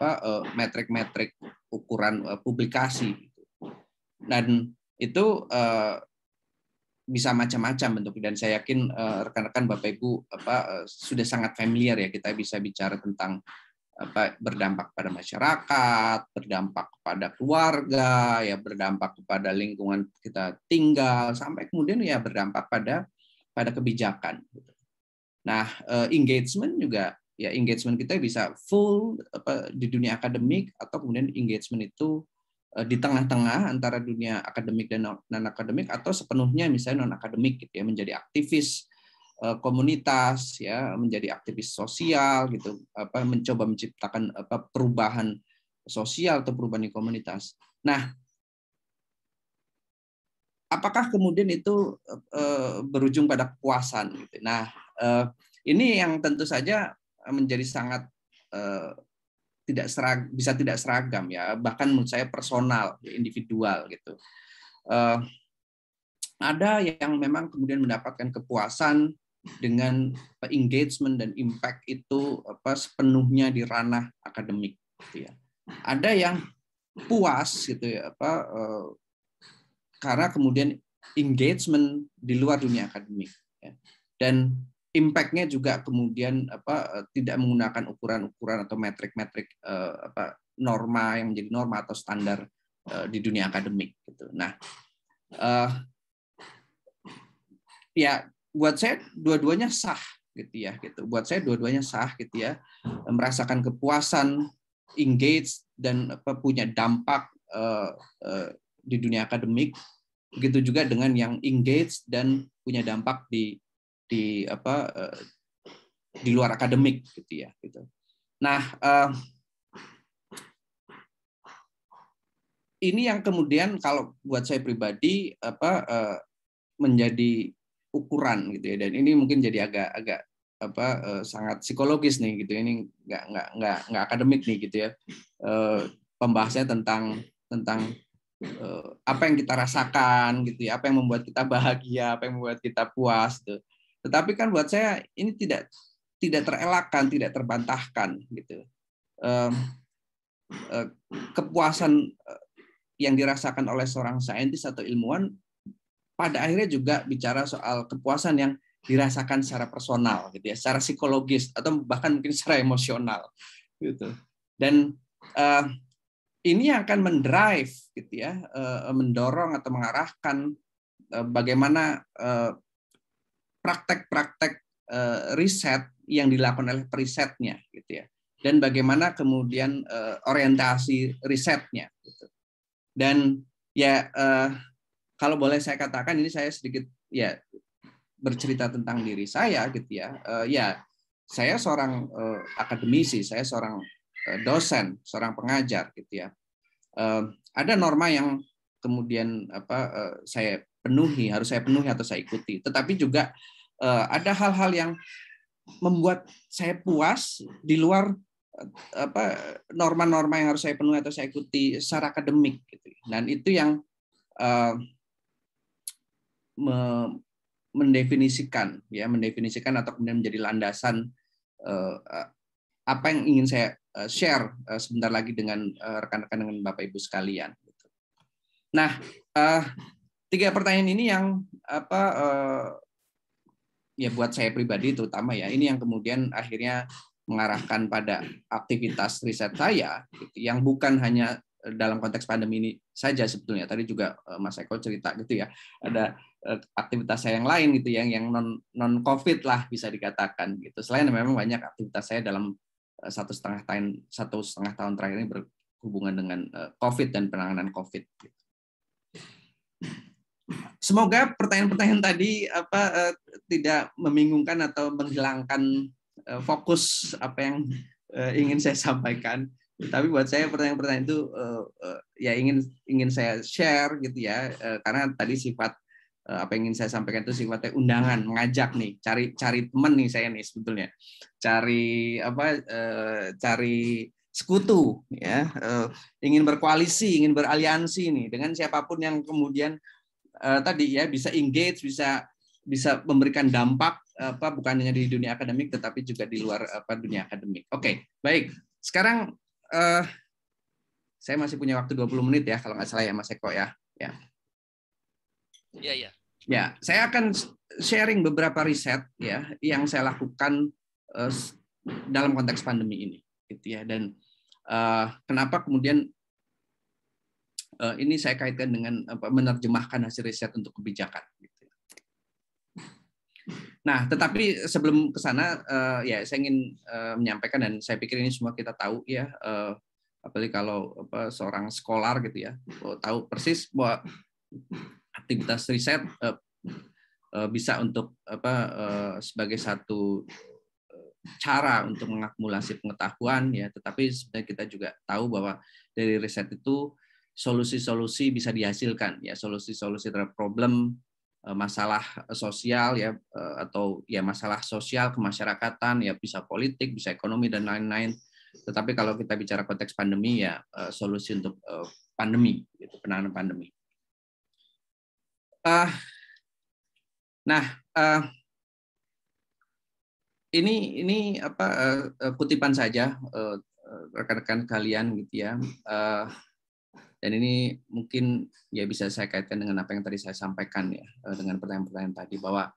metrik-metrik ukuran publikasi, gitu. Dan itu bisa macam-macam bentuk, dan saya yakin rekan-rekan Bapak Ibu sudah sangat familiar ya, kita bisa bicara tentang berdampak pada masyarakat, berdampak kepada keluarga, ya berdampak kepada lingkungan kita tinggal, sampai kemudian ya berdampak pada kebijakan. Nah, engagement juga ya, engagement kita bisa full di dunia akademik, atau kemudian engagement itu di tengah-tengah antara dunia akademik dan non akademik, atau sepenuhnya misalnya non akademik gitu ya, menjadi aktivis komunitas ya, menjadi aktivis sosial gitu, mencoba menciptakan perubahan sosial atau perubahan di komunitas. Nah, apakah kemudian itu berujung pada kepuasan gitu. Nah, ini yang tentu saja menjadi sangat bisa tidak seragam ya, bahkan menurut saya personal, individual gitu. Ada yang memang kemudian mendapatkan kepuasan dengan engagement dan impact itu sepenuhnya di ranah akademik gitu ya. Ada yang puas gitu ya, karena kemudian engagement di luar dunia akademik ya. Dan impact-nya juga kemudian tidak menggunakan ukuran-ukuran atau metrik-metrik norma yang menjadi norma atau standar di dunia akademik gitu. Nah, ya buat saya dua-duanya sah gitu ya, gitu. Buat saya dua-duanya sah gitu ya, merasakan kepuasan, engage dan punya dampak di dunia akademik. Begitu juga dengan yang engage dan punya dampak di luar akademik gitu ya, gitu. Nah, ini yang kemudian kalau buat saya pribadi menjadi ukuran gitu ya, dan ini mungkin jadi agak sangat psikologis nih gitu. Ini nggak akademik nih gitu ya. Pembahasannya tentang apa yang kita rasakan gitu ya, apa yang membuat kita bahagia, apa yang membuat kita puas gitu. Tetapi kan buat saya ini tidak terelakkan, tidak terbantahkan gitu. Kepuasan yang dirasakan oleh seorang saintis atau ilmuwan pada akhirnya juga bicara soal kepuasan yang dirasakan secara personal gitu ya, secara psikologis atau bahkan mungkin secara emosional gitu. Dan ini akan mendrive gitu ya, mendorong atau mengarahkan bagaimana praktek-praktek riset yang dilakukan oleh perisetnya gitu ya, dan bagaimana kemudian orientasi risetnya gitu. Dan ya kalau boleh saya katakan, ini saya sedikit ya bercerita tentang diri saya gitu ya. Ya saya seorang akademisi, saya seorang dosen, seorang pengajar gitu ya. Ada norma yang kemudian saya penuhi, harus saya penuhi atau saya ikuti. Tetapi juga ada hal-hal yang membuat saya puas di luar norma-norma yang harus saya penuhi atau saya ikuti secara akademik gitu. Dan itu yang mendefinisikan atau kemudian menjadi landasan apa yang ingin saya share sebentar lagi dengan rekan-rekan, dengan Bapak Ibu sekalian. Nah, 3 pertanyaan ini yang ya buat saya pribadi terutama ya, ini yang kemudian akhirnya mengarahkan pada aktivitas riset saya gitu, yang bukan hanya dalam konteks pandemi ini saja sebetulnya. Tadi juga Mas Eko cerita gitu ya, ada aktivitas saya yang lain gitu, yang non COVID lah bisa dikatakan gitu. Selain memang banyak aktivitas saya dalam 1,5 tahun terakhir ini berhubungan dengan COVID dan penanganan COVID. Semoga pertanyaan-pertanyaan tadi tidak membingungkan atau menghilangkan fokus apa yang ingin saya sampaikan. Tapi buat saya pertanyaan-pertanyaan itu ya ingin saya share gitu ya, karena tadi sifat apa yang ingin saya sampaikan itu sifatnya undangan, mengajak nih, cari teman nih saya nih sebetulnya, cari sekutu ya, ingin berkoalisi, ingin beraliansi nih dengan siapapun yang kemudian tadi ya bisa engage, bisa memberikan dampak bukan hanya di dunia akademik tetapi juga di luar dunia akademik. Oke, baik. Sekarang saya masih punya waktu 20 menit ya kalau nggak salah ya Mas Eko ya. Iya, iya. Ya, saya akan sharing beberapa riset ya yang saya lakukan dalam konteks pandemi ini, gitu ya. Dan kenapa kemudian ini saya kaitkan dengan menerjemahkan hasil riset untuk kebijakan. Gitu. Nah, tetapi sebelum ke sana, ya saya ingin menyampaikan, dan saya pikir ini semua kita tahu ya, apalagi kalau seorang scholar gitu ya, tahu persis bahwa aktivitas riset bisa untuk sebagai satu cara untuk mengakumulasi pengetahuan ya, tetapi sebenarnya kita juga tahu bahwa dari riset itu solusi-solusi bisa dihasilkan ya, solusi-solusi terhadap problem masalah sosial ya, atau ya masalah sosial kemasyarakatan ya, bisa politik, bisa ekonomi dan lain-lain. Tetapi kalau kita bicara konteks pandemi ya, solusi untuk pandemi gitu, penanganan pandemi. Ini kutipan saja rekan-rekan kalian gitu ya, dan ini mungkin ya bisa saya kaitkan dengan apa yang tadi saya sampaikan ya, dengan pertanyaan-pertanyaan tadi, bahwa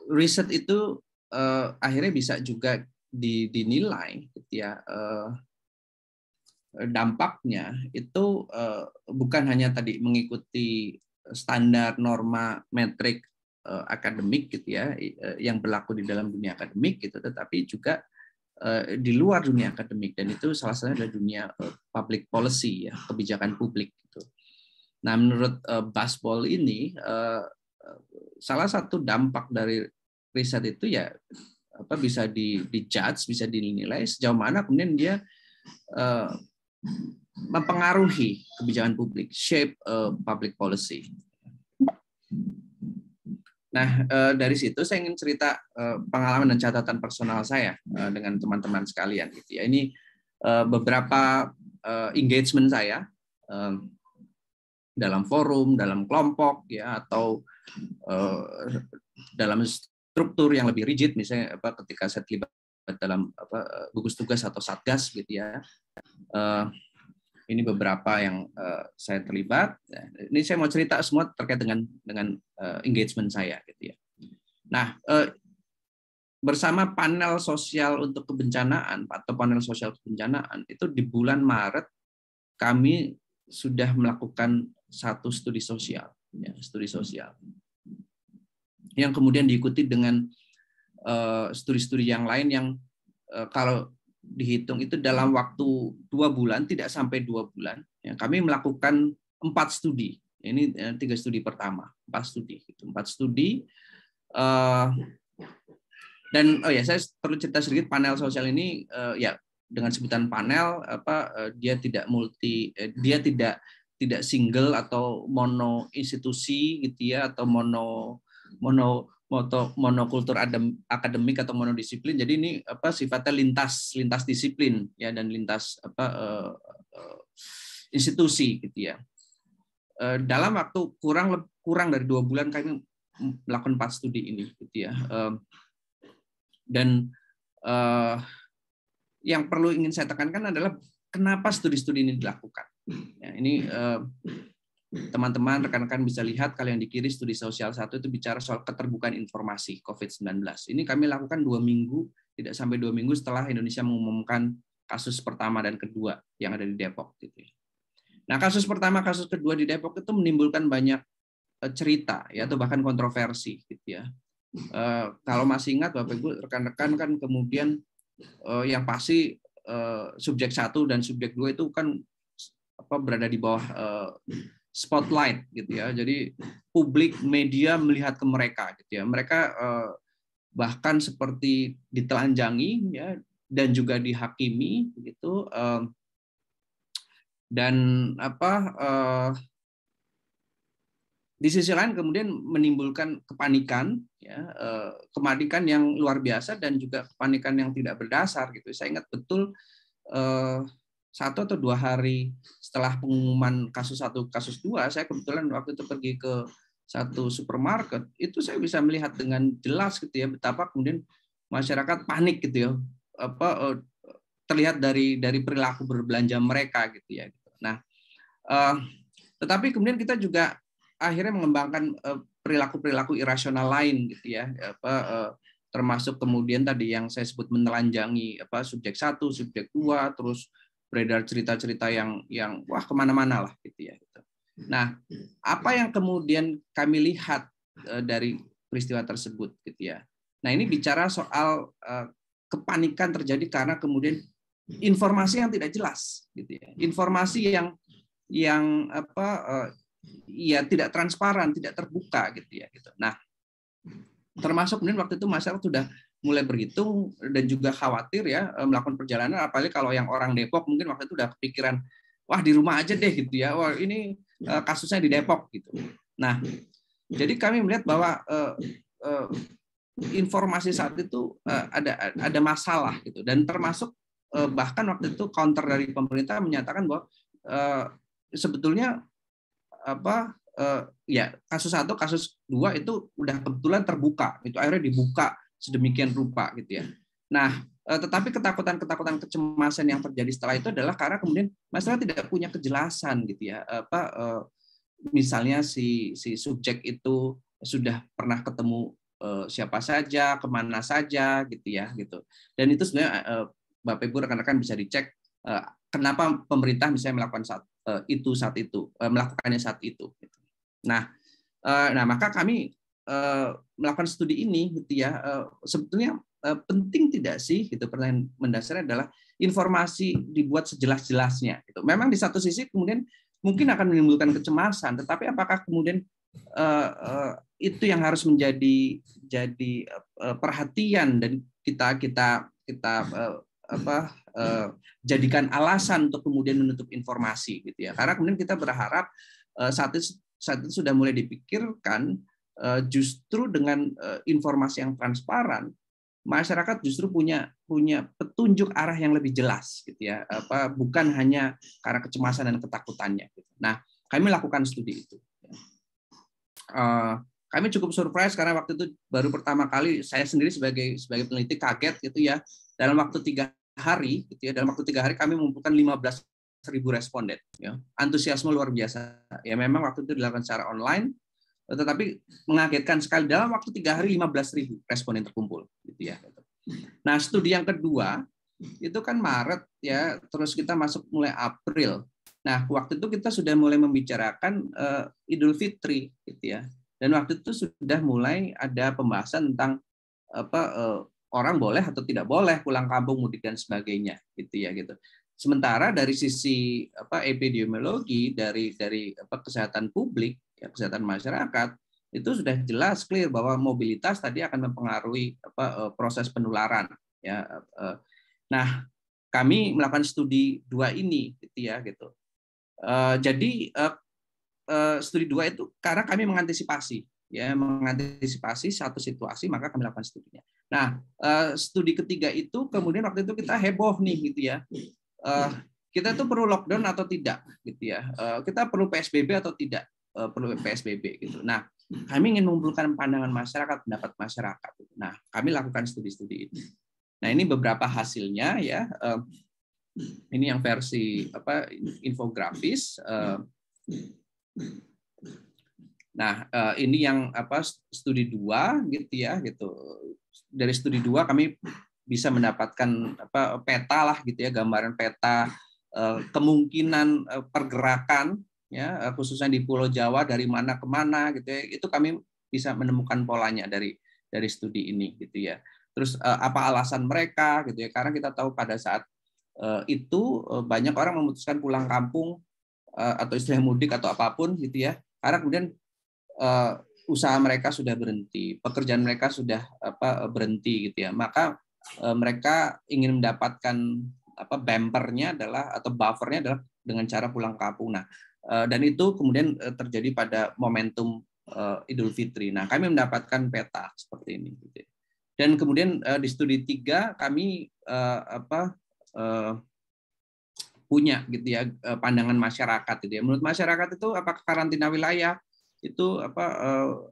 riset itu akhirnya bisa juga dinilai gitu ya, dampaknya itu bukan hanya tadi mengikuti standar norma metrik akademik gitu ya, yang berlaku di dalam dunia akademik gitu, tetapi juga di luar dunia akademik, dan itu salah satunya adalah dunia public policy ya, kebijakan publik gitu. Nah, menurut Busball ini salah satu dampak dari riset itu ya bisa dijudge, bisa dinilai sejauh mana kemudian dia mempengaruhi kebijakan publik, shape public policy. Nah, dari situ saya ingin cerita pengalaman dan catatan personal saya dengan teman-teman sekalian gitu ya. Ini beberapa engagement saya dalam forum, dalam kelompok ya, atau dalam struktur yang lebih rigid, misalnya ketika saya terlibat dalam gugus tugas atau satgas gitu ya. Ini beberapa yang saya terlibat. Ini saya mau cerita semua terkait dengan engagement saya, gitu ya. Nah, bersama panel sosial untuk kebencanaan atau panel sosial kebencanaan itu di bulan Maret kami sudah melakukan satu studi sosial, ya, studi sosial yang kemudian diikuti dengan studi-studi yang lain yang kalau dihitung itu dalam waktu 2 bulan, tidak sampai 2 bulan. Ya, kami melakukan 4 studi. Ini 3 studi pertama, 4 studi. 4 studi. Dan saya perlu cerita sedikit, panel sosial ini ya dengan sebutan panel dia tidak tidak single atau mono institusi gitu ya, atau monokultur akademik atau monodisiplin. Jadi ini sifatnya lintas disiplin ya, dan lintas institusi gitu ya. Dalam waktu kurang dari 2 bulan kami melakukan 4 studi ini gitu ya. Dan yang perlu ingin saya tekankan adalah kenapa studi-studi ini dilakukan. Ya, ini teman-teman, rekan-rekan bisa lihat kalau yang di kiri studi sosial 1 itu bicara soal keterbukaan informasi COVID-19. Ini kami lakukan 2 minggu, tidak sampai 2 minggu setelah Indonesia mengumumkan kasus pertama dan kedua yang ada di Depok. Gitu. Nah, kasus pertama, kasus kedua di Depok itu menimbulkan banyak cerita ya, atau bahkan kontroversi. Gitu ya. Kalau masih ingat Bapak Ibu, rekan-rekan kan kemudian yang pasti subjek 1 dan subjek 2 itu kan berada di bawah spotlight gitu ya. Jadi publik, media melihat ke mereka gitu ya. Mereka bahkan seperti ditelanjangi ya, dan juga dihakimi gitu. Dan di sisi lain kemudian menimbulkan kepanikan ya, kepanikan yang luar biasa dan juga kepanikan yang tidak berdasar gitu. Saya ingat betul 1 atau 2 hari setelah pengumuman kasus 1, kasus 2, saya kebetulan waktu itu pergi ke satu supermarket, itu saya bisa melihat dengan jelas gitu ya, betapa kemudian masyarakat panik gitu ya, terlihat dari perilaku berbelanja mereka gitu ya. Nah, Tetapi kemudian kita juga akhirnya mengembangkan perilaku-perilaku irasional lain gitu ya, termasuk kemudian tadi yang saya sebut menelanjangi subjek 1, subjek 2, terus beredar cerita-cerita yang wah kemana-mana lah gitu ya. Nah, apa yang kemudian kami lihat dari peristiwa tersebut gitu ya. Nah, ini bicara soal kepanikan terjadi karena kemudian informasi yang tidak jelas gitu ya. Informasi yang ya tidak transparan, tidak terbuka gitu ya gitu. Nah, termasuk kemudian waktu itu masyarakat sudah mulai berhitung dan juga khawatir ya melakukan perjalanan, apalagi kalau yang orang Depok mungkin waktu itu udah kepikiran wah di rumah aja deh gitu ya. Wah, ini kasusnya di Depok gitu. Nah, jadi kami melihat bahwa informasi saat itu ada masalah gitu, dan termasuk bahkan waktu itu counter dari pemerintah menyatakan bahwa sebetulnya ya kasus 1, kasus 2 itu udah kebetulan terbuka, itu akhirnya dibuka sedemikian rupa gitu ya. Nah, tetapi ketakutan kecemasan yang terjadi setelah itu adalah karena kemudian masyarakat tidak punya kejelasan gitu ya. Misalnya si subjek itu sudah pernah ketemu siapa saja, kemana saja gitu ya gitu. Dan itu sebenarnya Bapak Ibu rekan-rekan bisa dicek kenapa pemerintah misalnya melakukan melakukannya saat itu. Nah, maka kami melakukan studi ini gitu ya. Sebetulnya penting tidak sih? Gitu, pertanyaan mendasarnya adalah informasi dibuat sejelas-jelasnya. Gitu. Memang di satu sisi kemudian mungkin akan menimbulkan kecemasan, tetapi apakah kemudian itu yang harus menjadi perhatian dan kita jadikan alasan untuk kemudian menutup informasi gitu ya. Karena kemudian kita berharap saat itu sudah mulai dipikirkan justru dengan informasi yang transparan, masyarakat justru punya petunjuk arah yang lebih jelas gitu ya. Bukan hanya karena kecemasan dan ketakutannya gitu. Nah, kami lakukan studi itu. Kami cukup surprise karena waktu itu baru pertama kali saya sendiri sebagai peneliti kaget gitu ya. Dalam waktu 3 hari gitu ya, dalam waktu 3 hari kami mengumpulkan 15.000 responden ya. Antusiasme luar biasa. Ya memang waktu itu dilakukan secara online, tetapi mengagetkan sekali dalam waktu 3 hari 15.000 responden terkumpul gitu ya. Nah, studi yang kedua itu kan Maret ya, terus kita masuk mulai April. Nah, waktu itu kita sudah mulai membicarakan Idul Fitri gitu ya. Dan waktu itu sudah mulai ada pembahasan tentang orang boleh atau tidak boleh pulang kampung, mudik dan sebagainya gitu ya gitu. Sementara dari sisi epidemiologi dari kesehatan publik ya, kesehatan masyarakat itu sudah jelas clear bahwa mobilitas tadi akan mempengaruhi proses penularan ya. Nah, kami melakukan studi 2 ini gitu ya gitu. Jadi studi 2 itu karena kami mengantisipasi satu situasi, maka kami lakukan studinya. Nah, studi ketiga itu kemudian waktu itu kita heboh nih gitu ya. Kita tuh perlu lockdown atau tidak gitu ya. Kita perlu PSBB atau tidak perlu PSBB gitu. Nah, kami ingin mengumpulkan pandangan masyarakat, pendapat masyarakat. Nah, kami lakukan studi-studi ini. Nah, ini beberapa hasilnya ya. Ini yang versi infografis. Nah, ini yang studi 2 gitu ya gitu. Dari studi 2 kami bisa mendapatkan peta lah gitu ya, gambaran peta kemungkinan pergerakan ya, khususnya di Pulau Jawa dari mana ke mana gitu ya. Itu kami bisa menemukan polanya dari studi ini gitu ya. Terus apa alasan mereka gitu ya? Karena kita tahu pada saat itu banyak orang memutuskan pulang kampung atau istilah mudik atau apapun gitu ya. Karena kemudian usaha mereka sudah berhenti, pekerjaan mereka sudah berhenti gitu ya. Maka mereka ingin mendapatkan bumpernya adalah atau buffernya adalah dengan cara pulang kampung. Nah, dan itu kemudian terjadi pada momentum Idul Fitri. Nah, kami mendapatkan peta seperti ini. Gitu. Dan kemudian di studi 3 kami punya gitu ya pandangan masyarakat gitu ya. Menurut masyarakat itu apakah karantina wilayah itu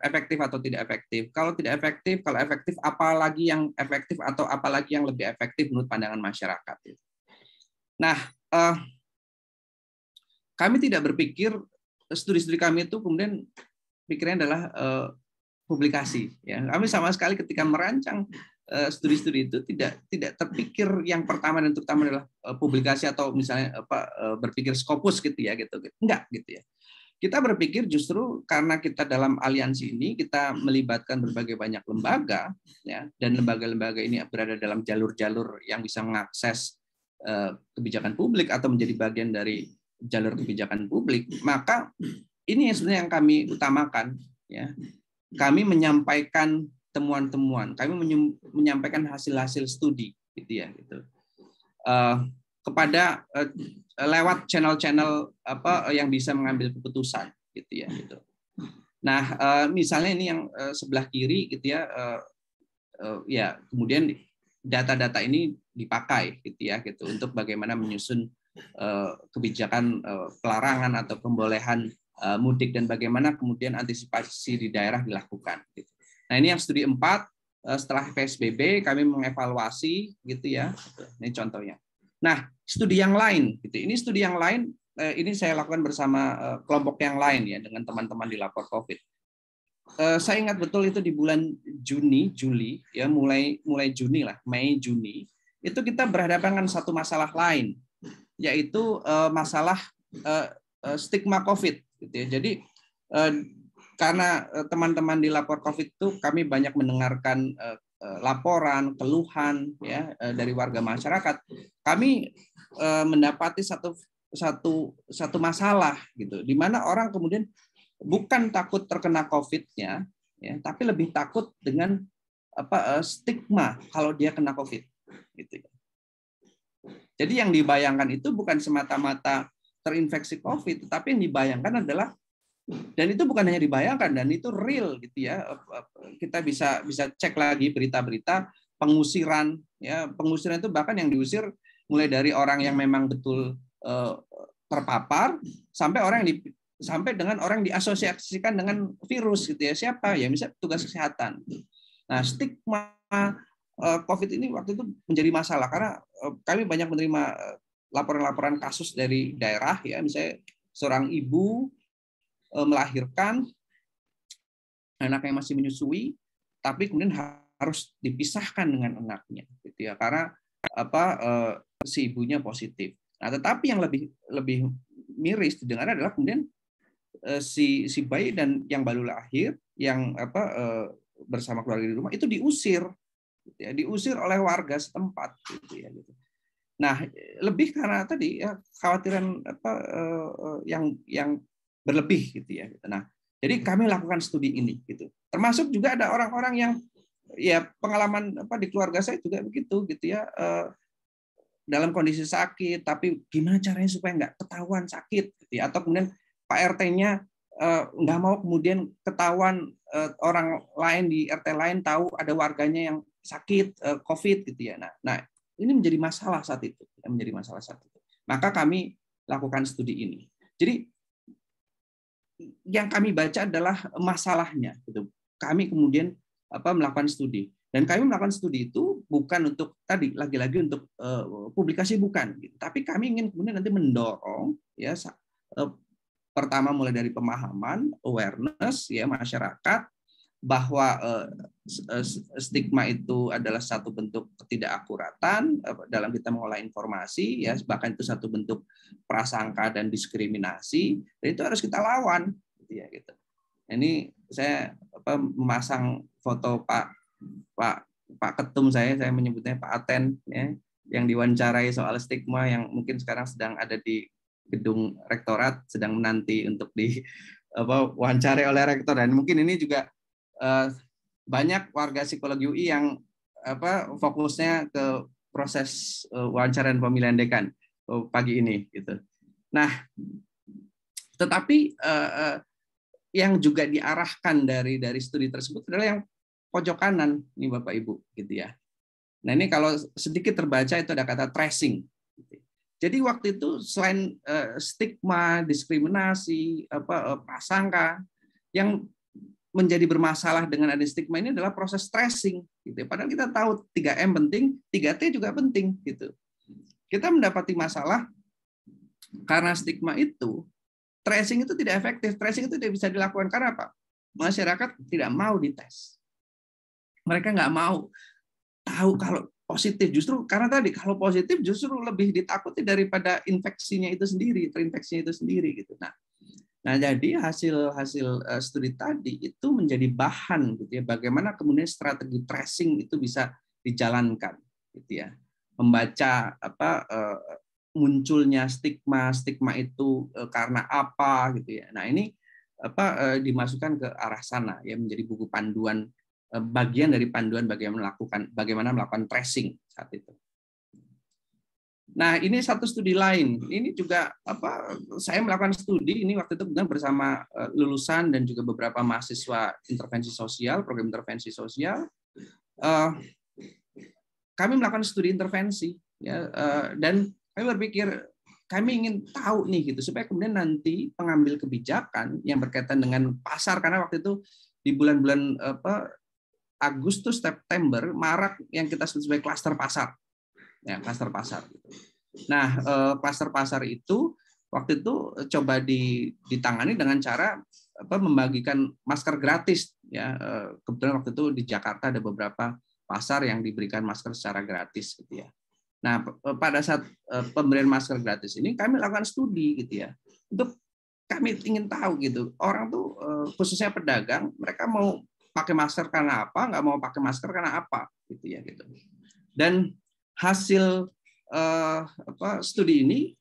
efektif atau tidak efektif? Kalau tidak efektif, kalau efektif apalagi yang efektif atau apalagi yang lebih efektif menurut pandangan masyarakat. Nah, kami tidak berpikir studi-studi kami itu kemudian pikirnya adalah publikasi. Ya, kami sama sekali ketika merancang studi-studi itu tidak terpikir yang pertama dan terutama adalah publikasi atau misalnya berpikir Scopus gitu ya gitu. Enggak gitu ya. Kita berpikir justru karena kita dalam aliansi ini kita melibatkan berbagai banyak lembaga ya, dan lembaga-lembaga ini berada dalam jalur-jalur yang bisa mengakses kebijakan publik atau menjadi bagian dari jalur kebijakan publik, maka ini sebenarnya yang kami utamakan ya. Kami menyampaikan temuan-temuan, kami menyampaikan hasil-hasil studi, gitu ya, gitu, kepada lewat channel-channel yang bisa mengambil keputusan, gitu ya, gitu. Nah, misalnya ini yang sebelah kiri, gitu ya, ya, kemudian data-data ini dipakai, gitu ya, gitu, untuk bagaimana menyusun kebijakan pelarangan atau pembolehan mudik dan bagaimana kemudian antisipasi di daerah dilakukan. Gitu. Nah, ini yang studi 4 setelah PSBB kami mengevaluasi gitu ya. Ini contohnya. Nah, studi yang lain gitu. Ini studi yang lain ini saya lakukan bersama kelompok yang lain ya dengan teman-teman di lapor Covid. Saya ingat betul itu di bulan Juni, Juli ya, mulai Juni lah, Mei, Juni. Itu kita berhadapan dengan satu masalah lain yaitu masalah stigma Covid gitu ya. Jadi karena teman-teman di lapor Covid itu kami banyak mendengarkan laporan, keluhan ya dari warga masyarakat. Kami mendapati satu masalah gitu, di mana orang kemudian bukan takut terkena Covid-nya, ya, tapi lebih takut dengan stigma kalau dia kena Covid. Gitu. Jadi yang dibayangkan itu bukan semata-mata terinfeksi Covid, tetapi yang dibayangkan adalah, dan itu bukan hanya dibayangkan, dan itu real gitu ya. Kita bisa cek lagi berita-berita pengusiran, ya, pengusiran itu bahkan yang diusir mulai dari orang yang memang betul terpapar sampai dengan orang yang diasosiasikan dengan virus gitu ya. Siapa ya, misalnya petugas kesehatan. Nah, stigma Covid ini waktu itu menjadi masalah karena kami banyak menerima laporan-laporan kasus dari daerah ya, misalnya seorang ibu melahirkan anak yang masih menyusui, tapi kemudian harus dipisahkan dengan anaknya, gitu ya, karena si ibunya positif. Nah, tetapi yang lebih miris didengar adalah kemudian si bayi dan yang baru lahir yang bersama keluarga di rumah itu diusir, gitu ya, diusir oleh warga setempat, gitu ya, gitu. Nah, lebih karena tadi ya khawatiran yang berlebih gitu ya. Nah, jadi kami lakukan studi ini gitu. Termasuk juga ada orang-orang yang ya pengalaman di keluarga saya juga begitu gitu ya, dalam kondisi sakit tapi gimana caranya supaya nggak ketahuan sakit gitu ya. Atau kemudian Pak RT-nya nggak mau kemudian ketahuan orang lain di RT lain tahu ada warganya yang sakit Covid gitu ya. Nah, ini menjadi masalah saat itu, Maka kami lakukan studi ini. Jadi yang kami baca adalah masalahnya. Gitu. Kami kemudian melakukan studi. Dan kami melakukan studi itu bukan untuk tadi lagi-lagi untuk publikasi bukan. Gitu. Tapi kami ingin kemudian nanti mendorong ya pertama mulai dari pemahaman, awareness ya masyarakat bahwa stigma itu adalah satu bentuk ketidakakuratan dalam kita mengolah informasi, ya bahkan itu satu bentuk prasangka dan diskriminasi, dan itu harus kita lawan, gitu ya gitu. Ini saya memasang foto Pak Ketum saya menyebutnya Pak Aten, ya, yang diwawancarai soal stigma yang mungkin sekarang sedang ada di gedung rektorat, sedang menanti untuk diwawancarai oleh rektor, dan mungkin ini juga banyak warga psikologi UI yang fokusnya ke proses wawancara dan pemilihan dekan pagi ini gitu. Nah, tetapi yang juga diarahkan dari studi tersebut adalah yang pojok kanan nih Bapak Ibu gitu ya. Nah, ini kalau sedikit terbaca itu ada kata tracing. Jadi waktu itu selain stigma, diskriminasi, prasangka, yang menjadi bermasalah dengan ada stigma ini adalah proses tracing. Gitu. Padahal kita tahu 3M penting, 3T juga penting. Gitu. Kita mendapati masalah karena stigma itu, tracing itu tidak efektif. Tracing itu tidak bisa dilakukan karena apa? Masyarakat tidak mau dites. Mereka nggak mau tahu kalau positif. Justru karena tadi kalau positif justru lebih ditakuti daripada infeksinya itu sendiri, terinfeksinya itu sendiri gitu. Nah, jadi hasil studi tadi itu menjadi bahan gitu ya, bagaimana kemudian strategi tracing itu bisa dijalankan gitu ya. Membaca munculnya stigma itu karena apa gitu ya. Nah, ini dimasukkan ke arah sana ya, menjadi buku panduan, bagian dari panduan bagaimana melakukan tracing saat itu. Nah, ini satu studi lain. Ini juga saya melakukan studi ini waktu itu bersama lulusan dan juga beberapa mahasiswa intervensi sosial, program intervensi sosial. Kami melakukan studi intervensi ya, dan kami berpikir kami ingin tahu nih gitu supaya kemudian nanti pengambil kebijakan yang berkaitan dengan pasar, karena waktu itu di bulan-bulan Agustus, September, Maret yang kita sebut sebagai klaster pasar. Ya, klaster pasar. Nah, klaster pasar itu waktu itu coba ditangani dengan cara membagikan masker gratis. Ya, kebetulan waktu itu di Jakarta ada beberapa pasar yang diberikan masker secara gratis, gitu ya. Nah, pada saat pemberian masker gratis ini kami lakukan studi, gitu ya, untuk kami ingin tahu gitu orang tuh khususnya pedagang mereka mau pakai masker karena apa, nggak mau pakai masker karena apa, gitu ya, gitu. Dan hasil studi ini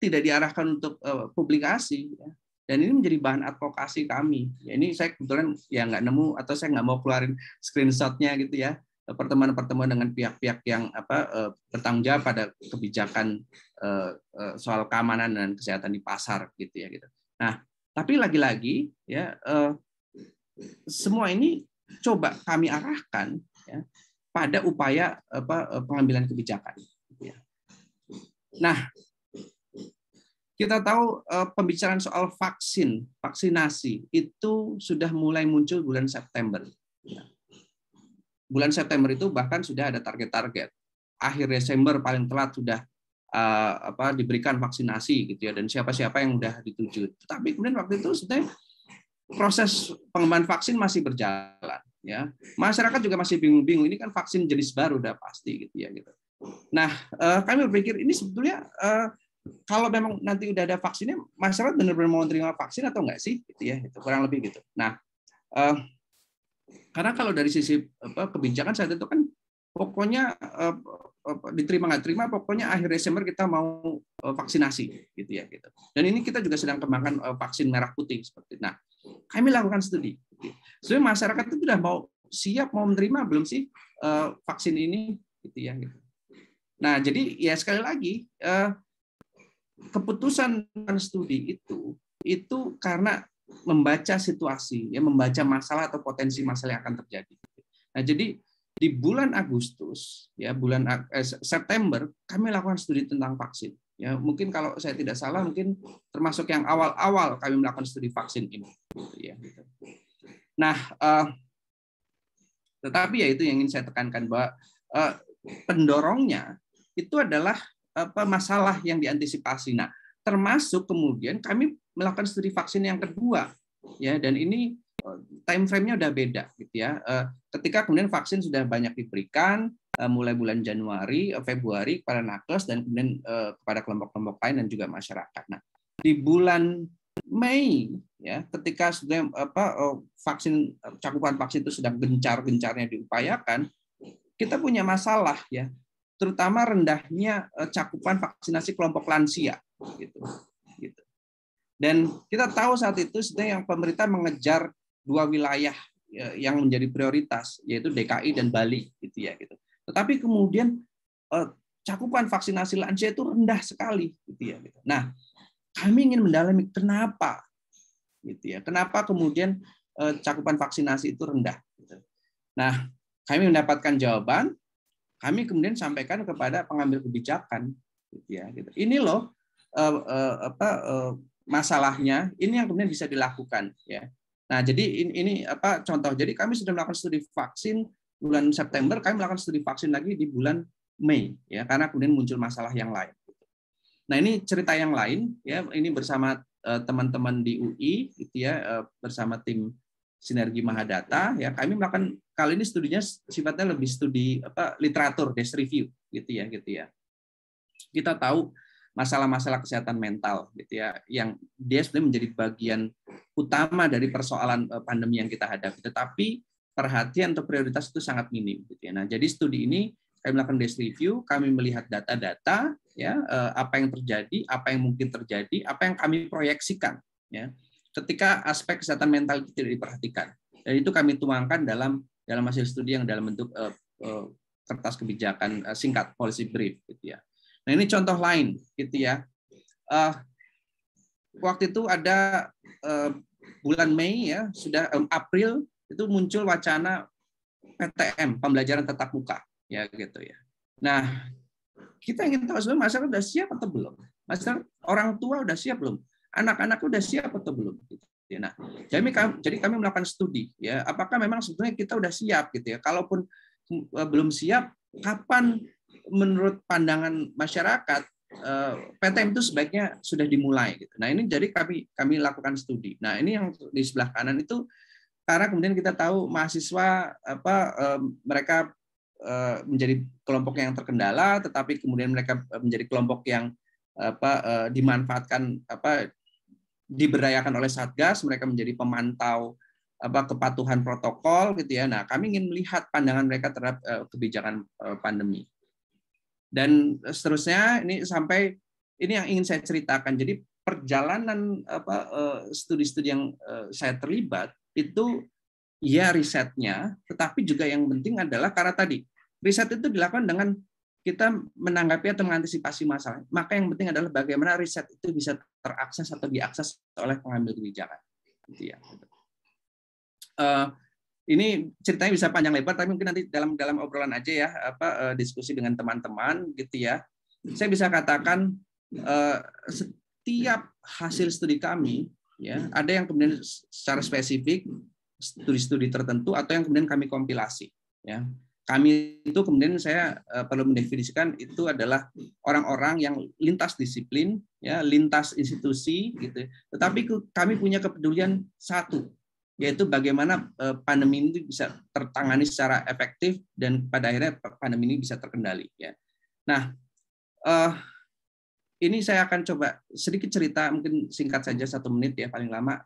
tidak diarahkan untuk publikasi, ya. Dan ini menjadi bahan advokasi kami. Ya, ini saya kebetulan ya nggak nemu atau saya nggak mau keluarin screenshotnya gitu ya. Pertemuan-pertemuan dengan pihak-pihak yang bertanggung jawab pada kebijakan soal keamanan dan kesehatan di pasar gitu ya gitu. Nah, tapi lagi-lagi ya semua ini coba kami arahkan ya pada upaya pengambilan kebijakan. Nah, kita tahu pembicaraan soal vaksinasi itu sudah mulai muncul bulan September. Bulan September itu bahkan sudah ada target-target. Akhir Desember paling telat sudah diberikan vaksinasi gitu ya, dan siapa-siapa yang sudah dituju. Tapi kemudian waktu itu sebenarnya proses pengembangan vaksin masih berjalan. Ya, masyarakat juga masih bingung-bingung. Ini kan vaksin jenis baru udah pasti gitu ya gitu. Nah, kami berpikir ini sebetulnya kalau memang nanti udah ada vaksinnya, masyarakat benar-benar mau menerima vaksin atau enggak sih? Gitu ya, itu kurang lebih gitu. Nah, karena kalau dari sisi kebijakan saat itu kan pokoknya diterima nggak terima, pokoknya akhir Desember kita mau vaksinasi gitu ya gitu. Dan ini kita juga sedang kembangkan vaksin merah putih seperti itu. Nah, kami lakukan studi. Sebenarnya masyarakat itu sudah siap mau menerima belum sih vaksin ini gitu ya gitu. Nah, jadi ya sekali lagi keputusan studi itu karena membaca situasi, ya membaca masalah atau potensi masalah yang akan terjadi. Nah, jadi di bulan Agustus, ya bulan September, kami lakukan studi tentang vaksin. Ya, mungkin kalau saya tidak salah, mungkin termasuk yang awal-awal kami melakukan studi vaksin ini. Ya, gitu. Nah, tetapi ya itu yang ingin saya tekankan bahwa pendorongnya itu adalah masalah yang diantisipasi. Nah, termasuk kemudian kami melakukan studi vaksin yang kedua, ya, dan ini time frame-nya udah beda, gitu ya. Ketika kemudian vaksin sudah banyak diberikan, mulai bulan Januari, Februari kepada nakes dan kemudian kepada kelompok-kelompok lain dan juga masyarakat. Nah, di bulan Mei, ya, ketika sudah vaksin cakupan vaksin itu sedang gencar-gencarnya diupayakan, kita punya masalah, ya, terutama rendahnya cakupan vaksinasi kelompok lansia, gitu. Dan kita tahu saat itu sedang yang pemerintah mengejar 2 wilayah yang menjadi prioritas, yaitu DKI dan Bali, gitu ya, gitu. Tetapi kemudian cakupan vaksinasi lansia itu rendah sekali, gitu ya, gitu. Nah, kami ingin mendalami kenapa, gitu ya, kenapa kemudian cakupan vaksinasi itu rendah. Gitu. Nah, kami mendapatkan jawaban, kami kemudian sampaikan kepada pengambil kebijakan, gitu ya, gitu. Ini loh masalahnya, ini yang kemudian bisa dilakukan, ya. Nah, jadi ini contoh. Jadi kami sudah melakukan studi vaksin bulan September, kami melakukan studi vaksin lagi di bulan Mei, ya, karena kemudian muncul masalah yang lain. Nah, ini cerita yang lain, ya, ini bersama teman-teman di UI gitu ya bersama tim Sinergi Mahadata ya, kami melakukan kali ini studinya sifatnya lebih studi literatur, desk review gitu ya. Kita tahu masalah-masalah kesehatan mental gitu ya, yang dia sebenarnya menjadi bagian utama dari persoalan pandemi yang kita hadapi, tetapi perhatian atau prioritas itu sangat minim gitu ya. Nah, jadi studi ini kami melakukan desk review, kami melihat data-data ya, apa yang terjadi, apa yang mungkin terjadi, apa yang kami proyeksikan ya, ketika aspek kesehatan mental itu tidak diperhatikan. Dan itu kami tuangkan dalam hasil studi yang dalam bentuk kertas kebijakan singkat, policy brief gitu ya. Nah, ini contoh lain gitu ya. Waktu itu ada bulan Mei ya, sudah April itu muncul wacana PTM, pembelajaran tatap muka ya gitu ya. Nah, kita ingin tahu sebenarnya masyarakat sudah siap atau belum? Masyarakat orang tua sudah siap belum? Anak-anak sudah siap atau belum? Nah, jadi kami melakukan studi ya, apakah memang sebetulnya kita sudah siap gitu ya? Kalaupun belum siap, kapan menurut pandangan masyarakat PTM itu sebaiknya sudah dimulai gitu. Nah, ini jadi kami lakukan studi. Nah, ini yang di sebelah kanan itu karena kemudian kita tahu mahasiswa mereka menjadi kelompok yang terkendala, tetapi kemudian mereka menjadi kelompok yang dimanfaatkan diberdayakan oleh Satgas, mereka menjadi pemantau kepatuhan protokol gitu ya. Nah, kami ingin melihat pandangan mereka terhadap kebijakan pandemi. Dan seterusnya ini sampai ini yang ingin saya ceritakan. Jadi perjalanan studi-studi yang saya terlibat itu ya risetnya, tetapi juga yang penting adalah karena tadi riset itu dilakukan dengan kita menanggapi atau mengantisipasi masalah. Maka yang penting adalah bagaimana riset itu bisa terakses atau diakses oleh pengambil kebijakan. Gitu ya. Ini ceritanya bisa panjang lebar, tapi mungkin nanti dalam obrolan aja ya, diskusi dengan teman-teman gitu ya. Saya bisa katakan setiap hasil studi kami ya, ada yang kemudian secara spesifik studi-studi tertentu atau yang kemudian kami kompilasi ya. Kami itu kemudian saya perlu mendefinisikan itu adalah orang-orang yang lintas disiplin ya, lintas institusi gitu. Tetapi kami punya kepedulian satu, yaitu bagaimana pandemi ini bisa tertangani secara efektif dan pada akhirnya pandemi ini bisa terkendali ya. Nah, ini saya akan coba sedikit cerita, mungkin singkat saja 1 menit ya paling lama,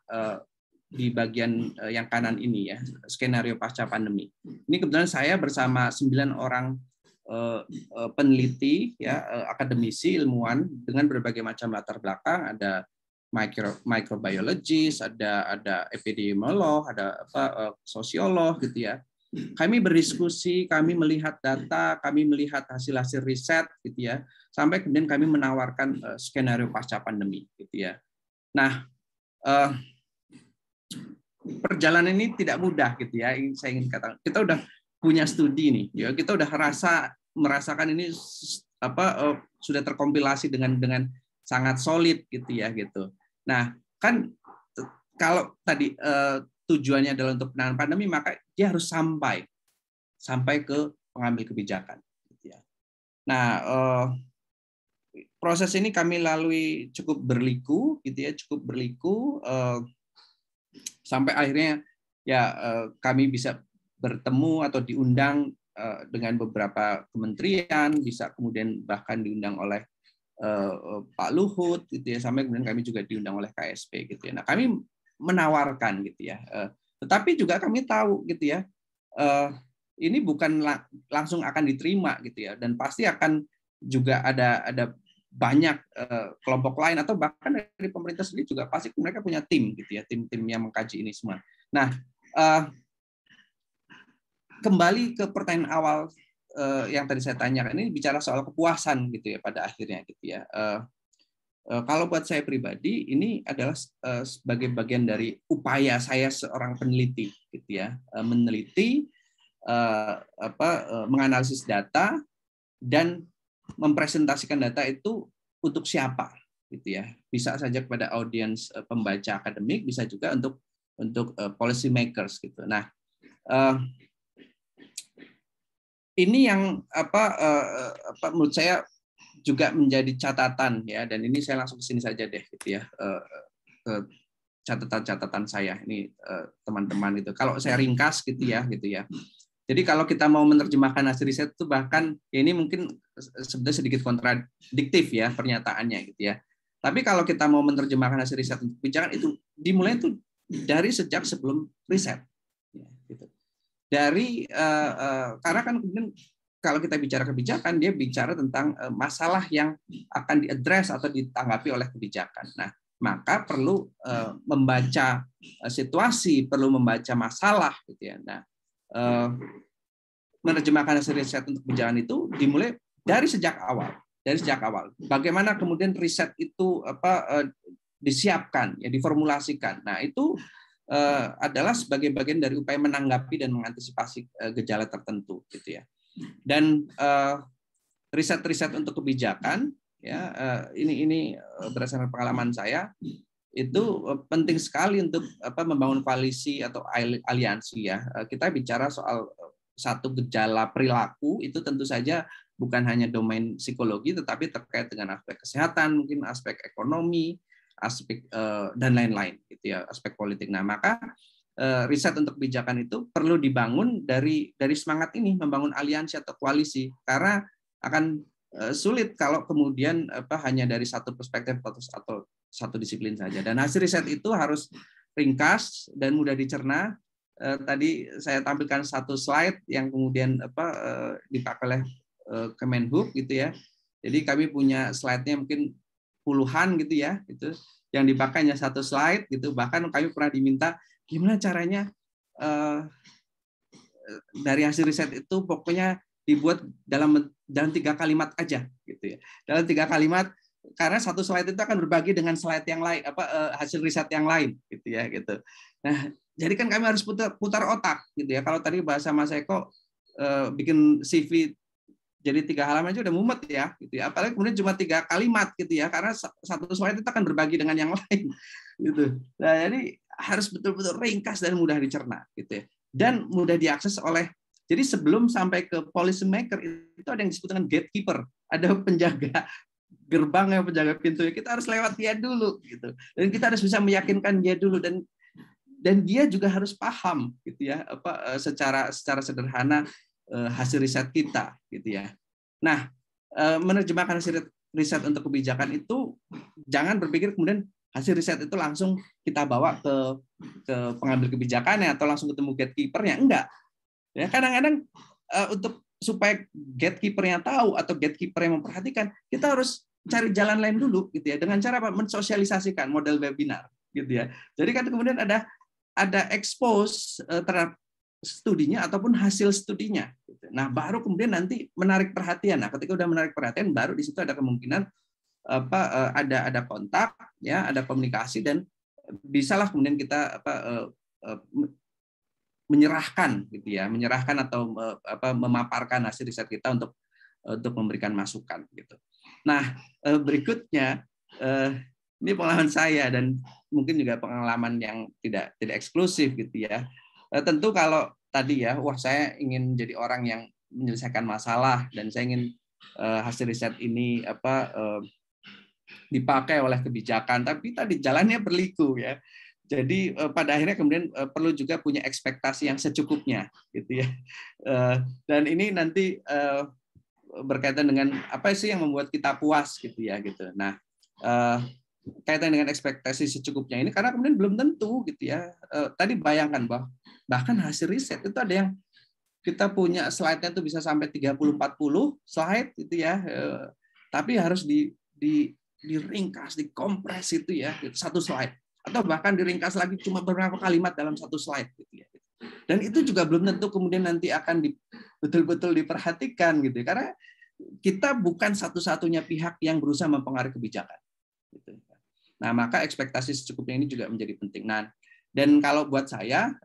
di bagian yang kanan ini ya, skenario pasca pandemi. Ini kebetulan saya bersama 9 orang peneliti ya, akademisi, ilmuwan dengan berbagai macam latar belakang, ada microbiologist, ada epidemiolog, ada sosiolog gitu ya. Kami berdiskusi, kami melihat data, kami melihat hasil-hasil riset gitu ya, sampai kemudian kami menawarkan skenario pasca pandemi gitu ya. Nah, perjalanan ini tidak mudah gitu ya. Saya ingin katakan, kita udah punya studi nih, ya kita udah merasakan ini sudah terkompilasi dengan sangat solid gitu ya gitu. Nah, kan kalau tadi tujuannya adalah untuk penanganan pandemi, maka dia harus sampai ke pengambil kebijakan gitu ya. Nah, proses ini kami lalui cukup berliku gitu ya, sampai akhirnya ya kami bisa bertemu atau diundang dengan beberapa kementerian, bisa kemudian bahkan diundang oleh Pak Luhut gitu ya, sampai kemudian kami juga diundang oleh KSP gitu ya. Nah, kami menawarkan gitu ya, tetapi juga kami tahu gitu ya, ini bukan langsung akan diterima gitu ya, dan pasti akan juga ada banyak kelompok lain atau bahkan dari pemerintah sendiri juga pasti mereka punya tim gitu ya, tim-tim yang mengkaji ini semua. Nah, kembali ke pertanyaan awal yang tadi saya tanyakan, ini bicara soal kepuasan gitu ya pada akhirnya gitu ya. Kalau buat saya pribadi ini adalah sebagai bagian dari upaya saya seorang peneliti gitu ya, meneliti menganalisis data dan mempresentasikan data itu untuk siapa gitu ya. Bisa saja kepada audiens pembaca akademik, bisa juga untuk policy makers gitu. Nah, ini yang menurut saya juga menjadi catatan ya, dan ini saya langsung ke sini saja deh gitu ya. catatan-catatan saya ini teman-teman itu. Kalau saya ringkas gitu ya. Jadi kalau kita mau menerjemahkan hasil riset itu bahkan ya ini mungkin sebenarnya sedikit kontradiktif ya pernyataannya gitu ya. Tapi kalau kita mau menerjemahkan hasil riset untuk kebijakan itu dimulai itu dari sejak sebelum riset. Ya, gitu. Karena kan kemudian kalau kita bicara kebijakan dia bicara tentang masalah yang akan diadres atau ditanggapi oleh kebijakan. Nah, maka perlu membaca situasi, perlu membaca masalah gitu ya. Nah, menerjemahkan hasil riset untuk kebijakan itu dimulai dari sejak awal. Bagaimana kemudian riset itu disiapkan, ya diformulasikan. Nah, itu adalah sebagai bagian dari upaya menanggapi dan mengantisipasi gejala tertentu gitu ya. Dan riset-riset untuk kebijakan ya ini berdasarkan pengalaman saya itu penting sekali untuk membangun koalisi atau aliansi ya. Kita bicara soal satu gejala perilaku itu tentu saja bukan hanya domain psikologi tetapi terkait dengan aspek kesehatan, mungkin aspek ekonomi, aspek dan lain-lain gitu ya, aspek politik. Nah, maka riset untuk kebijakan itu perlu dibangun dari semangat ini, membangun aliansi atau koalisi, karena akan sulit kalau kemudian hanya dari satu perspektif atau satu disiplin saja. Dan hasil riset itu harus ringkas dan mudah dicerna. Tadi saya tampilkan satu slide yang kemudian dipakai oleh Kemenhub gitu ya. Jadi kami punya slide-nya mungkin puluhan gitu ya, itu yang dipakainya satu slide gitu. Bahkan kami pernah diminta gimana caranya dari hasil riset itu pokoknya dibuat dalam 3 kalimat aja gitu ya. Dalam 3 kalimat, karena satu slide itu akan berbagi dengan slide yang lain, hasil riset yang lain gitu ya gitu. Nah, jadi kan kami harus putar otak gitu ya. Kalau tadi bahasa Mas Eko bikin CV jadi 3 halaman aja udah mumet ya gitu ya. Apalagi kemudian cuma 3 kalimat gitu ya, karena satu slide itu akan berbagi dengan yang lain gitu. Nah, jadi harus betul-betul ringkas dan mudah dicerna gitu ya. Dan mudah diakses oleh, jadi sebelum sampai ke policy maker itu ada yang disebut dengan gatekeeper, ada penjaga gerbang yang penjaga pintunya, kita harus lewat dia dulu gitu. Dan kita harus bisa meyakinkan dia dulu, dan dia juga harus paham gitu ya secara sederhana hasil riset kita gitu ya. Nah, menerjemahkan hasil riset untuk kebijakan itu jangan berpikir kemudian hasil riset itu langsung kita bawa ke pengambil kebijakannya atau langsung ketemu gatekeeper-nya, enggak. Ya, kadang-kadang untuk supaya gatekeeper-nya tahu atau gatekeeper yang memperhatikan, kita harus cari jalan lain dulu gitu ya, dengan cara apa? Mensosialisasikan model webinar gitu ya. Jadi kan kemudian ada expose terhadap studinya ataupun hasil studinya. Nah, baru kemudian nanti menarik perhatian. Nah, ketika udah menarik perhatian, baru di situ ada kemungkinan ada kontak, ya, ada komunikasi, dan bisalah kemudian kita menyerahkan gitu ya, atau memaparkan hasil riset kita untuk memberikan masukan gitu. Nah, berikutnya ini pengalaman saya dan mungkin juga pengalaman yang tidak eksklusif gitu ya. Tentu kalau tadi ya, wah saya ingin jadi orang yang menyelesaikan masalah dan saya ingin hasil riset ini dipakai oleh kebijakan, tapi tadi jalannya berliku ya. Jadi pada akhirnya kemudian perlu juga punya ekspektasi yang secukupnya gitu ya. Dan ini nanti berkaitan dengan apa sih yang membuat kita puas gitu ya gitu. Nah, kaitan dengan ekspektasi secukupnya ini karena kemudian belum tentu gitu ya. Tadi bayangkan bahkan hasil riset itu ada yang kita punya slide-nya itu bisa sampai 30-40 slide gitu ya. Tapi harus diringkas, dikompres itu ya, satu slide. Atau bahkan diringkas lagi cuma beberapa kalimat dalam satu slide gitu ya. Dan itu juga belum tentu kemudian nanti akan betul-betul diperhatikan gitu. Karena kita bukan satu-satunya pihak yang berusaha mempengaruhi kebijakan. Gitu. Nah, maka ekspektasi secukupnya ini juga menjadi penting. Nah, dan kalau buat saya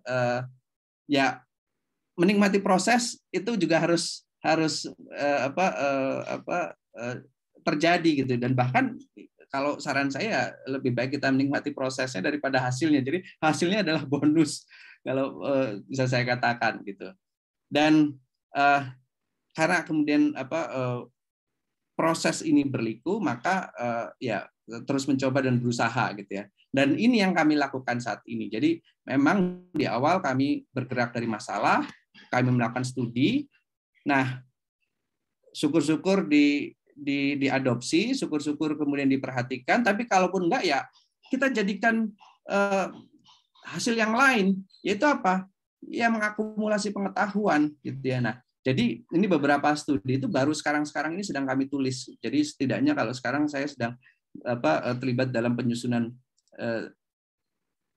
ya menikmati proses itu juga harus terjadi gitu. Dan bahkan kalau saran saya lebih baik kita menikmati prosesnya daripada hasilnya. Jadi hasilnya adalah bonus kalau bisa saya katakan gitu. Dan karena kemudian proses ini berliku, maka ya terus mencoba dan berusaha gitu ya. Dan ini yang kami lakukan saat ini. Jadi memang di awal kami bergerak dari masalah, kami melakukan studi. Nah, syukur-syukur diadopsi, syukur-syukur kemudian diperhatikan. Tapi kalaupun enggak ya kita jadikan hasil yang lain, yaitu apa? Ya mengakumulasi pengetahuan gitu ya. Nah, jadi ini beberapa studi itu baru sekarang ini sedang kami tulis. Jadi setidaknya kalau sekarang saya sedang terlibat dalam penyusunan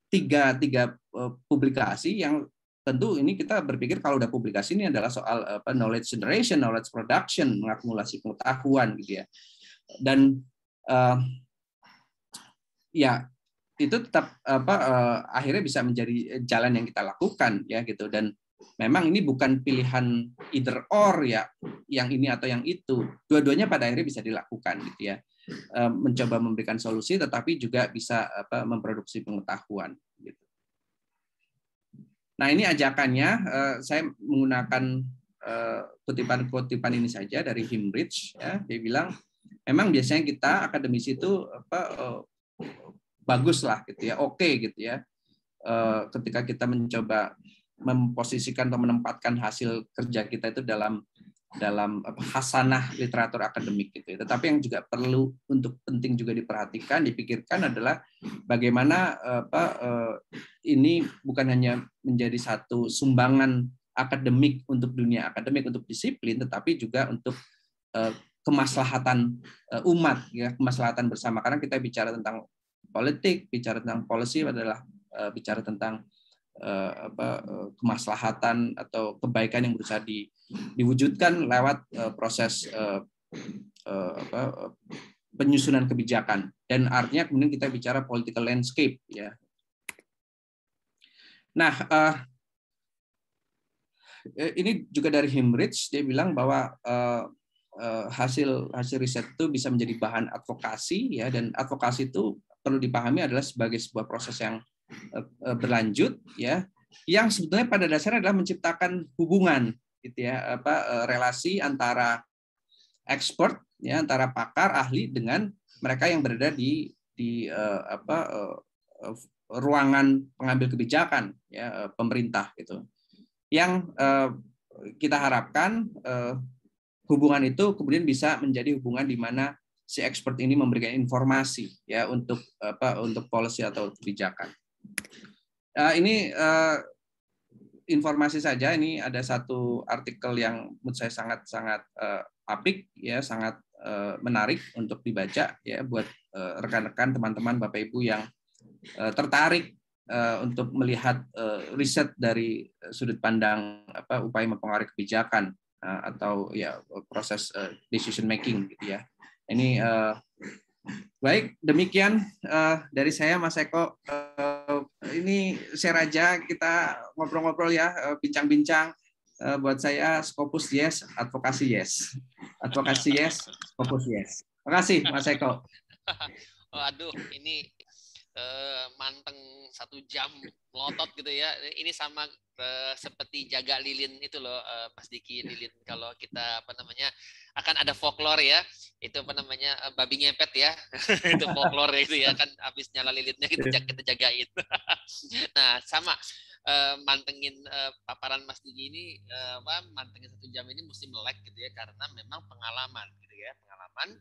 tiga publikasi yang tentu ini kita berpikir kalau udah publikasi ini adalah soal knowledge generation, knowledge production, mengakumulasi pengetahuan gitu ya. Dan ya itu tetap akhirnya bisa menjadi jalan yang kita lakukan ya gitu. Dan memang ini bukan pilihan either or ya, yang ini atau yang itu. Dua-duanya pada akhirnya bisa dilakukan gitu ya. Mencoba memberikan solusi tetapi juga bisa memproduksi pengetahuan gitu. Nah, ini ajakannya saya menggunakan kutipan ini saja dari Himrich ya. Dia bilang memang biasanya kita akademisi itu bagus lah gitu ya, oke gitu ya. Ketika kita mencoba memposisikan atau menempatkan hasil kerja kita itu dalam hasanah literatur akademik gitu. Tetapi yang juga perlu untuk penting juga diperhatikan, dipikirkan adalah bagaimana ini bukan hanya menjadi satu sumbangan akademik untuk dunia akademik, untuk disiplin, tetapi juga untuk kemaslahatan umat ya, kemaslahatan bersama. Karena kita bicara tentang politik, bicara tentang policy adalah bicara tentang kemaslahatan atau kebaikan yang berusaha diwujudkan lewat proses penyusunan kebijakan. Dan artinya kemudian kita bicara political landscape ya. Nah, ini juga dari Himrich, dia bilang bahwa hasil riset itu bisa menjadi bahan advokasi ya, dan advokasi itu perlu dipahami adalah sebagai sebuah proses yang berlanjut ya, yang sebetulnya pada dasarnya adalah menciptakan hubungan gitu ya, relasi antara expert ya, antara pakar ahli dengan mereka yang berada di ruangan pengambil kebijakan ya, pemerintah gitu. Yang kita harapkan hubungan itu kemudian bisa menjadi hubungan di mana si expert ini memberikan informasi ya untuk policy atau kebijakan. Ini informasi saja. Ini ada satu artikel yang menurut saya sangat apik ya, sangat menarik untuk dibaca ya buat rekan-rekan, teman-teman, Bapak Ibu yang tertarik untuk melihat riset dari sudut pandang upaya mempengaruhi kebijakan atau ya proses decision making gitu ya. Ini baik, demikian dari saya, Mas Eko. Ini share aja, kita ngobrol-ngobrol ya, bincang-bincang. Buat saya Scopus yes, advokasi yes. Advokasi yes, Scopus yes. Terima kasih, Mas Eko. Waduh, ini manteng 1 jam melotot gitu ya. Ini sama seperti jaga lilin itu loh, Mas Diki, lilin kalau kita akan ada folklore ya, itu babi ngepet ya. Itu folklore itu ya kan, habis nyala lilinnya kita jagain. Nah, sama mantengin paparan Mas Diki ini, mantengin 1 jam ini mesti melek gitu ya, karena memang pengalaman gitu ya, pengalaman.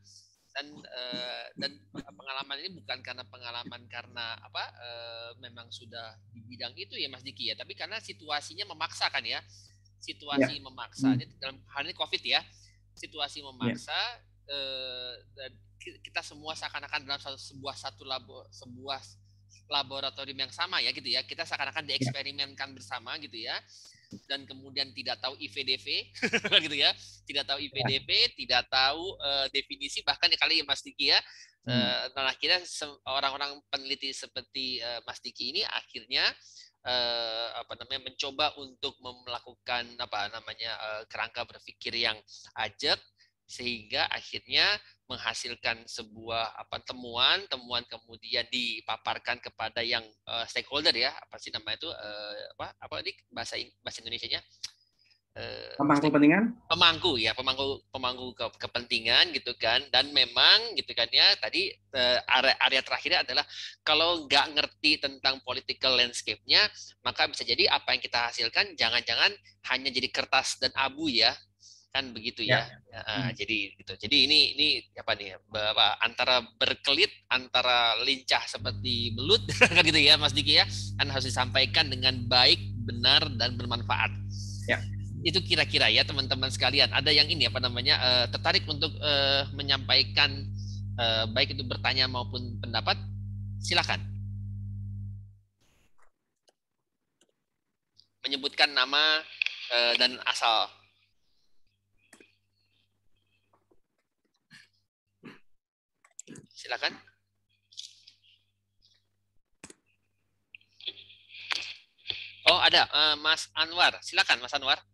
Dan pengalaman ini bukan karena memang sudah di bidang itu ya Mas Diki ya, tapi karena situasinya memaksa kan ya, situasi memaksa. Ini dalam hal ini COVID ya, situasi memaksa. Dan kita semua seakan-akan dalam sebuah laboratorium yang sama ya gitu ya, kita seakan-akan dieksperimenkan bersama gitu ya. Dan kemudian tidak tahu IVDV gitu ya, tidak tahu IVDP, tidak tahu definisi, bahkan kali Mas Diki ya. Nah, akhirnya orang-orang peneliti seperti Mas Diki ini akhirnya mencoba untuk melakukan kerangka berpikir yang ajak, sehingga akhirnya menghasilkan sebuah temuan kemudian dipaparkan kepada yang stakeholder ya, apa sih nama itu, bahasa Indonesianya, Pemangku kepentingan? pemangku kepentingan gitu kan. Dan memang gitu kan ya, tadi area terakhirnya adalah kalau nggak ngerti tentang political landscape-nya, maka bisa jadi apa yang kita hasilkan jangan-jangan hanya jadi kertas dan abu ya, kan begitu ya. Jadi gitu. Jadi ini apa nih, antara berkelit, antara lincah seperti belut kan gitu ya Mas Diki ya, kan harus disampaikan dengan baik, benar, dan bermanfaat. Ya. Itu kira-kira ya teman-teman sekalian. Ada yang ini apa namanya, tertarik untuk menyampaikan baik itu bertanya maupun pendapat, silakan. Menyebutkan nama dan asal. Silakan. Oh, ada Mas Anwar. Silakan Mas Anwar.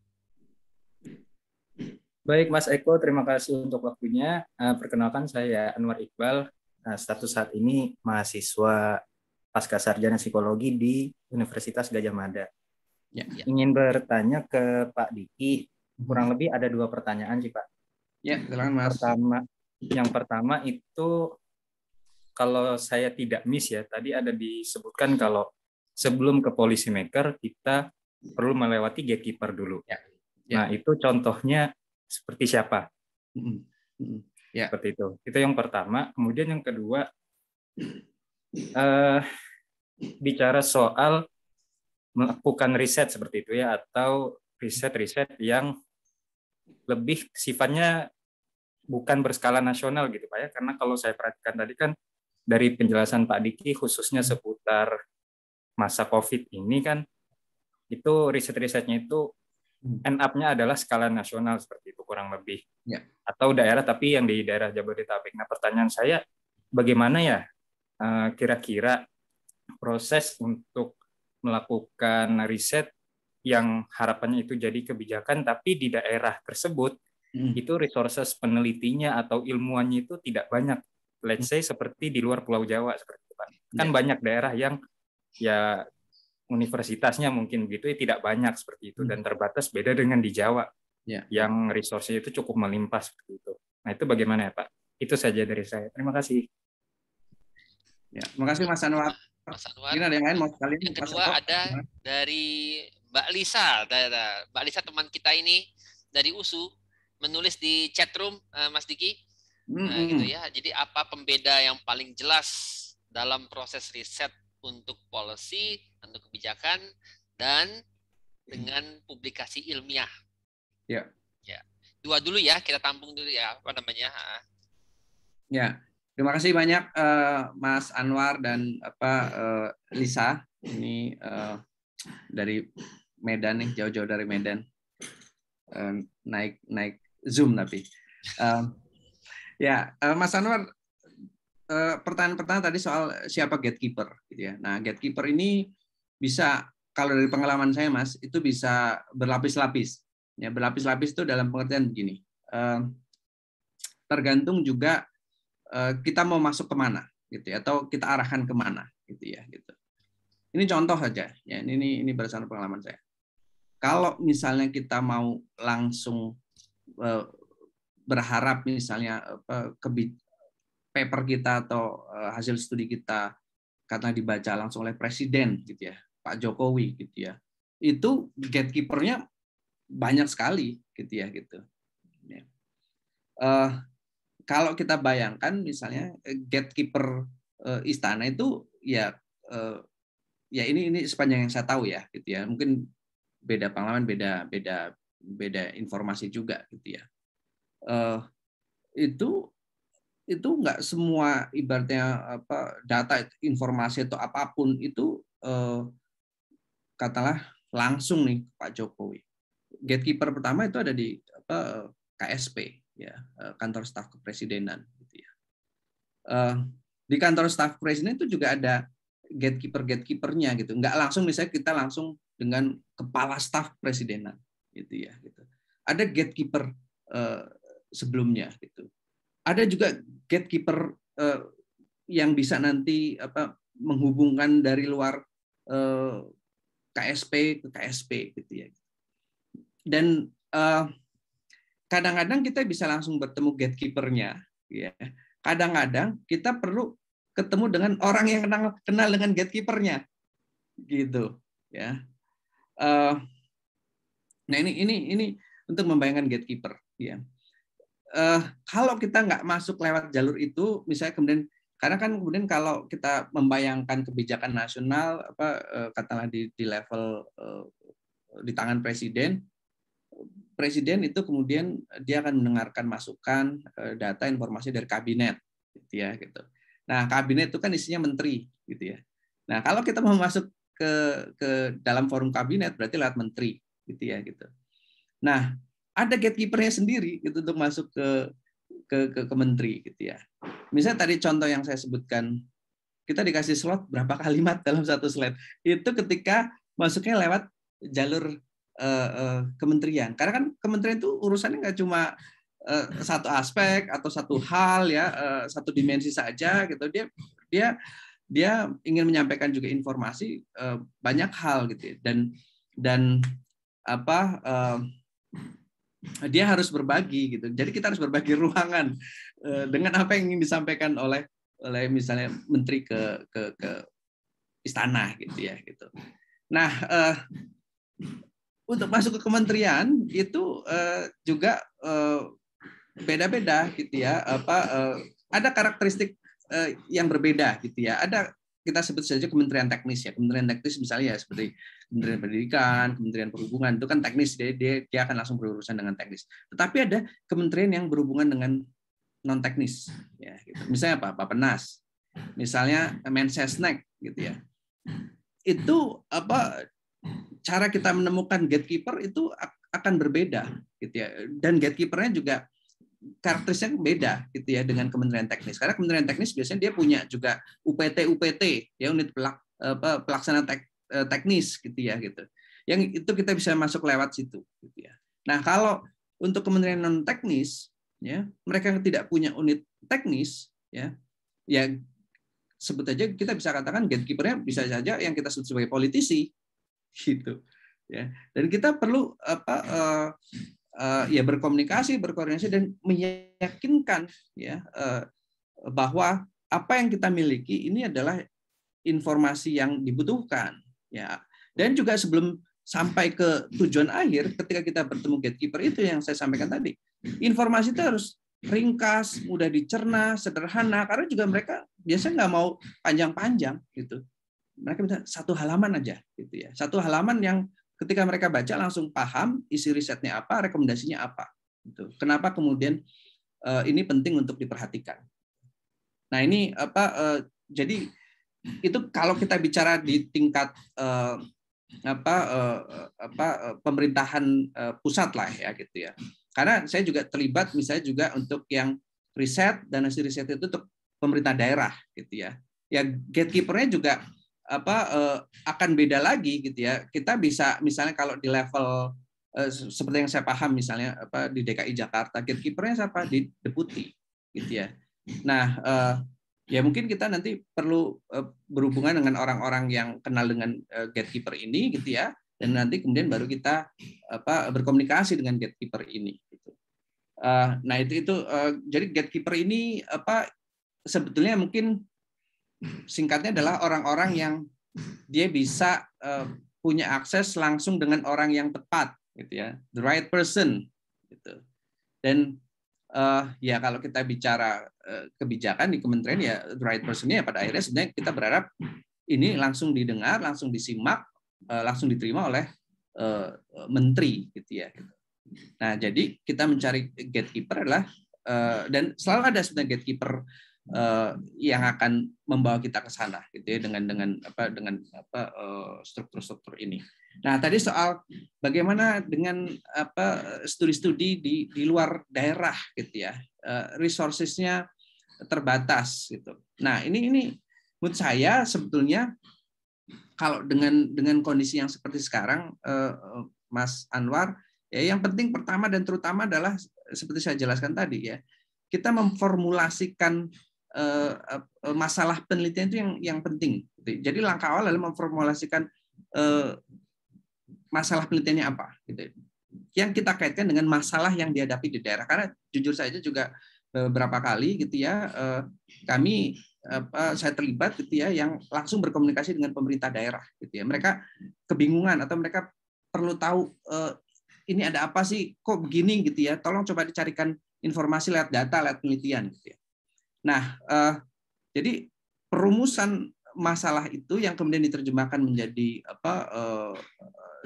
Baik, Mas Eko, terima kasih untuk waktunya. Perkenalkan, saya Anwar Iqbal. Status saat ini mahasiswa pasca sarjana psikologi di Universitas Gadjah Mada. Ya. Ingin bertanya ke Pak Diki, kurang lebih ada 2 pertanyaan sih, Pak. Ya, silakan Mas. Yang pertama itu, kalau saya tidak miss ya, tadi ada disebutkan kalau sebelum ke policy maker kita perlu melewati gatekeeper dulu. Ya. Nah, itu contohnya seperti siapa? Ya. Seperti itu. Itu yang pertama. Kemudian yang kedua, bicara soal melakukan riset seperti itu ya, atau riset-riset yang lebih sifatnya bukan berskala nasional gitu Pak ya. Karena kalau saya perhatikan tadi kan dari penjelasan Pak Diki khususnya seputar masa COVID ini kan, itu riset-risetnya itu end up-nya adalah skala nasional seperti itu kurang lebih. Ya. Atau daerah, tapi yang di daerah Jabodetabek. Nah, pertanyaan saya, bagaimana ya kira-kira proses untuk melakukan riset yang harapannya itu jadi kebijakan, tapi di daerah tersebut itu resources penelitinya atau ilmuannya itu tidak banyak. Let's say seperti di luar Pulau Jawa seperti itu Pak. Kan banyak daerah yang ya universitasnya mungkin begitu ya tidak banyak seperti itu, dan terbatas, beda dengan di Jawa yang resource-nya itu cukup melimpah seperti itu. Nah, itu bagaimana ya Pak? Itu saja dari saya. Terima kasih. Ya, terima kasih Mas Anwar. Mas Anwar. Mungkin ada yang lain mau sekalian. Yang kedua ada dari Mbak Lisa. Mbak Lisa teman kita ini dari USU menulis di chatroom Mas Diki. Nah, gitu ya. Jadi apa pembeda yang paling jelas dalam proses riset untuk policy, untuk kebijakan, dan dengan publikasi ilmiah? Ya. Dua dulu ya, kita tampung dulu ya, apa namanya? Ya, terima kasih banyak Mas Anwar dan Lisa. Ini dari Medan nih, jauh-jauh dari Medan. Naik Zoom tapi. Mas Anwar, pertanyaan tadi soal siapa gatekeeper gitu ya. Nah, gatekeeper ini bisa, kalau dari pengalaman saya Mas, itu bisa berlapis-lapis. Ya, berlapis-lapis itu dalam pengertian begini. Tergantung juga kita mau masuk kemana gitu ya, atau kita arahkan kemana gitu ya gitu. Ini contoh saja ya, ini berdasarkan pengalaman saya. Kalau misalnya kita mau langsung berharap misalnya paper kita atau hasil studi kita karena dibaca langsung oleh presiden gitu ya, Pak Jokowi gitu ya, itu gatekeeper-nya banyak sekali gitu ya gitu. Kalau kita bayangkan misalnya gatekeeper istana itu ya ini sepanjang yang saya tahu ya gitu ya, mungkin beda pengalaman, beda informasi juga gitu ya. Itu nggak semua ibaratnya data, informasi atau apapun itu katakanlah langsung nih Pak Jokowi. Gatekeeper pertama itu ada di KSP ya, kantor staf kepresidenan gitu ya. Di kantor staf presiden itu juga ada gatekeeper-gatekeepernya gitu. Nggak langsung misalnya kita langsung dengan kepala staf presidenan gitu ya gitu. Ada gatekeeper sebelumnya gitu. Ada juga gatekeeper yang bisa nanti menghubungkan dari luar KSP ke KSP gitu ya. dan kadang-kadang kita bisa langsung bertemu gatekeeper-nya, ya. Kadang-kadang kita perlu ketemu dengan orang yang kenal dengan gatekeeper-nya, gitu, ya. Nah ini untuk membayangkan gatekeeper, ya. Kalau kita nggak masuk lewat jalur itu, misalnya kemudian, karena kan kemudian kalau kita membayangkan kebijakan nasional, katakanlah di level di tangan presiden itu kemudian dia akan mendengarkan masukan, data, informasi dari kabinet, gitu ya, gitu. Nah, kabinet itu kan isinya menteri, gitu ya. Nah, kalau kita mau masuk ke dalam forum kabinet berarti lewat menteri, gitu ya, gitu. Nah, ada gatekeeper-nya sendiri gitu untuk masuk ke menteri, gitu ya. Misalnya tadi contoh yang saya sebutkan, kita dikasih slot berapa kalimat dalam satu slide. Itu ketika masuknya lewat jalur kementerian. Karena kan kementerian itu urusannya nggak cuma satu aspek atau satu hal, ya, satu dimensi saja gitu. Dia ingin menyampaikan juga informasi banyak hal gitu ya. Dan dia harus berbagi gitu. Jadi kita harus berbagi ruangan dengan apa yang ingin disampaikan oleh misalnya menteri ke istana, gitu ya, gitu. Nah, untuk masuk ke kementerian itu juga beda-beda, gitu ya. Ada karakteristik yang berbeda, gitu ya. Ada, kita sebut saja kementerian teknis, ya. Kementerian teknis misalnya ya seperti Kementerian Pendidikan, Kementerian Perhubungan, itu kan teknis, dia akan langsung berurusan dengan teknis. Tetapi ada kementerian yang berhubungan dengan non teknis, ya, gitu. Misalnya apa? Bappenas, misalnya Mensesnek, gitu ya. Itu cara kita menemukan gatekeeper itu akan berbeda, gitu ya. Dan gatekeepernya juga karakteristiknya beda, gitu ya, dengan kementerian teknis. Karena kementerian teknis biasanya dia punya juga UPT, ya, unit pelaksana teknis, gitu ya, gitu. Yang itu kita bisa masuk lewat situ, gitu ya. Nah, kalau untuk kementerian non teknis, ya, mereka yang tidak punya unit teknis, ya sebut aja kita bisa katakan gatekeeper-nya bisa saja yang kita sebut sebagai politisi, gitu, ya. Dan kita perlu ya berkomunikasi, berkoordinasi, dan meyakinkan, ya, bahwa apa yang kita miliki ini adalah informasi yang dibutuhkan, ya. Dan juga sebelum sampai ke tujuan akhir, ketika kita bertemu gatekeeper itu yang saya sampaikan tadi, informasi itu harus ringkas, mudah dicerna, sederhana, karena juga mereka biasanya nggak mau panjang-panjang, gitu. Mereka minta satu halaman aja, gitu ya. Satu halaman yang ketika mereka baca langsung paham isi risetnya apa, rekomendasinya apa. Gitu. Kenapa kemudian ini penting untuk diperhatikan. Nah, ini jadi itu kalau kita bicara di tingkat pemerintahan pusat lah, ya, gitu ya. Karena saya juga terlibat misalnya juga untuk yang riset, dan hasil riset itu untuk pemerintah daerah, gitu ya. Ya, gatekeeper-nya juga akan beda lagi, gitu ya. Kita bisa misalnya kalau di level seperti yang saya paham misalnya di DKI Jakarta, gatekeeper-nya siapa? Di deputi, gitu ya. Nah, ya mungkin kita nanti perlu berhubungan dengan orang-orang yang kenal dengan gatekeeper ini, gitu ya. Dan nanti kemudian baru kita berkomunikasi dengan gatekeeper ini. Gitu. Nah itu jadi gatekeeper ini sebetulnya mungkin singkatnya adalah orang-orang yang dia bisa punya akses langsung dengan orang yang tepat, gitu ya, the right person, gitu. Dan ya kalau kita bicara kebijakan di kementerian, ya the right person-nya, ya pada akhirnya sebenarnya kita berharap ini langsung didengar, langsung disimak, langsung diterima oleh menteri, gitu ya. Nah, jadi kita mencari gatekeeper adalah dan selalu ada sebenarnya gatekeeper yang akan membawa kita ke sana, gitu ya, dengan struktur-struktur ini. Nah, tadi soal bagaimana dengan studi-studi di luar daerah, gitu ya, resources-nya terbatas, gitu. Nah, ini menurut saya sebetulnya kalau dengan kondisi yang seperti sekarang, Mas Anwar, ya yang penting pertama dan terutama adalah seperti saya jelaskan tadi, ya, kita memformulasikan masalah penelitian itu yang penting. Jadi langkah awal adalah memformulasikan masalah penelitiannya apa, gitu. yang kita kaitkan dengan masalah yang dihadapi di daerah. Karena jujur saja juga beberapa kali gitu ya, saya terlibat gitu ya, yang langsung berkomunikasi dengan pemerintah daerah gitu ya. Mereka kebingungan atau mereka perlu tahu ini ada apa sih, kok begini gitu ya. Tolong coba dicarikan informasi lewat data, lewat penelitian gitu ya. Nah, jadi perumusan masalah itu yang kemudian diterjemahkan menjadi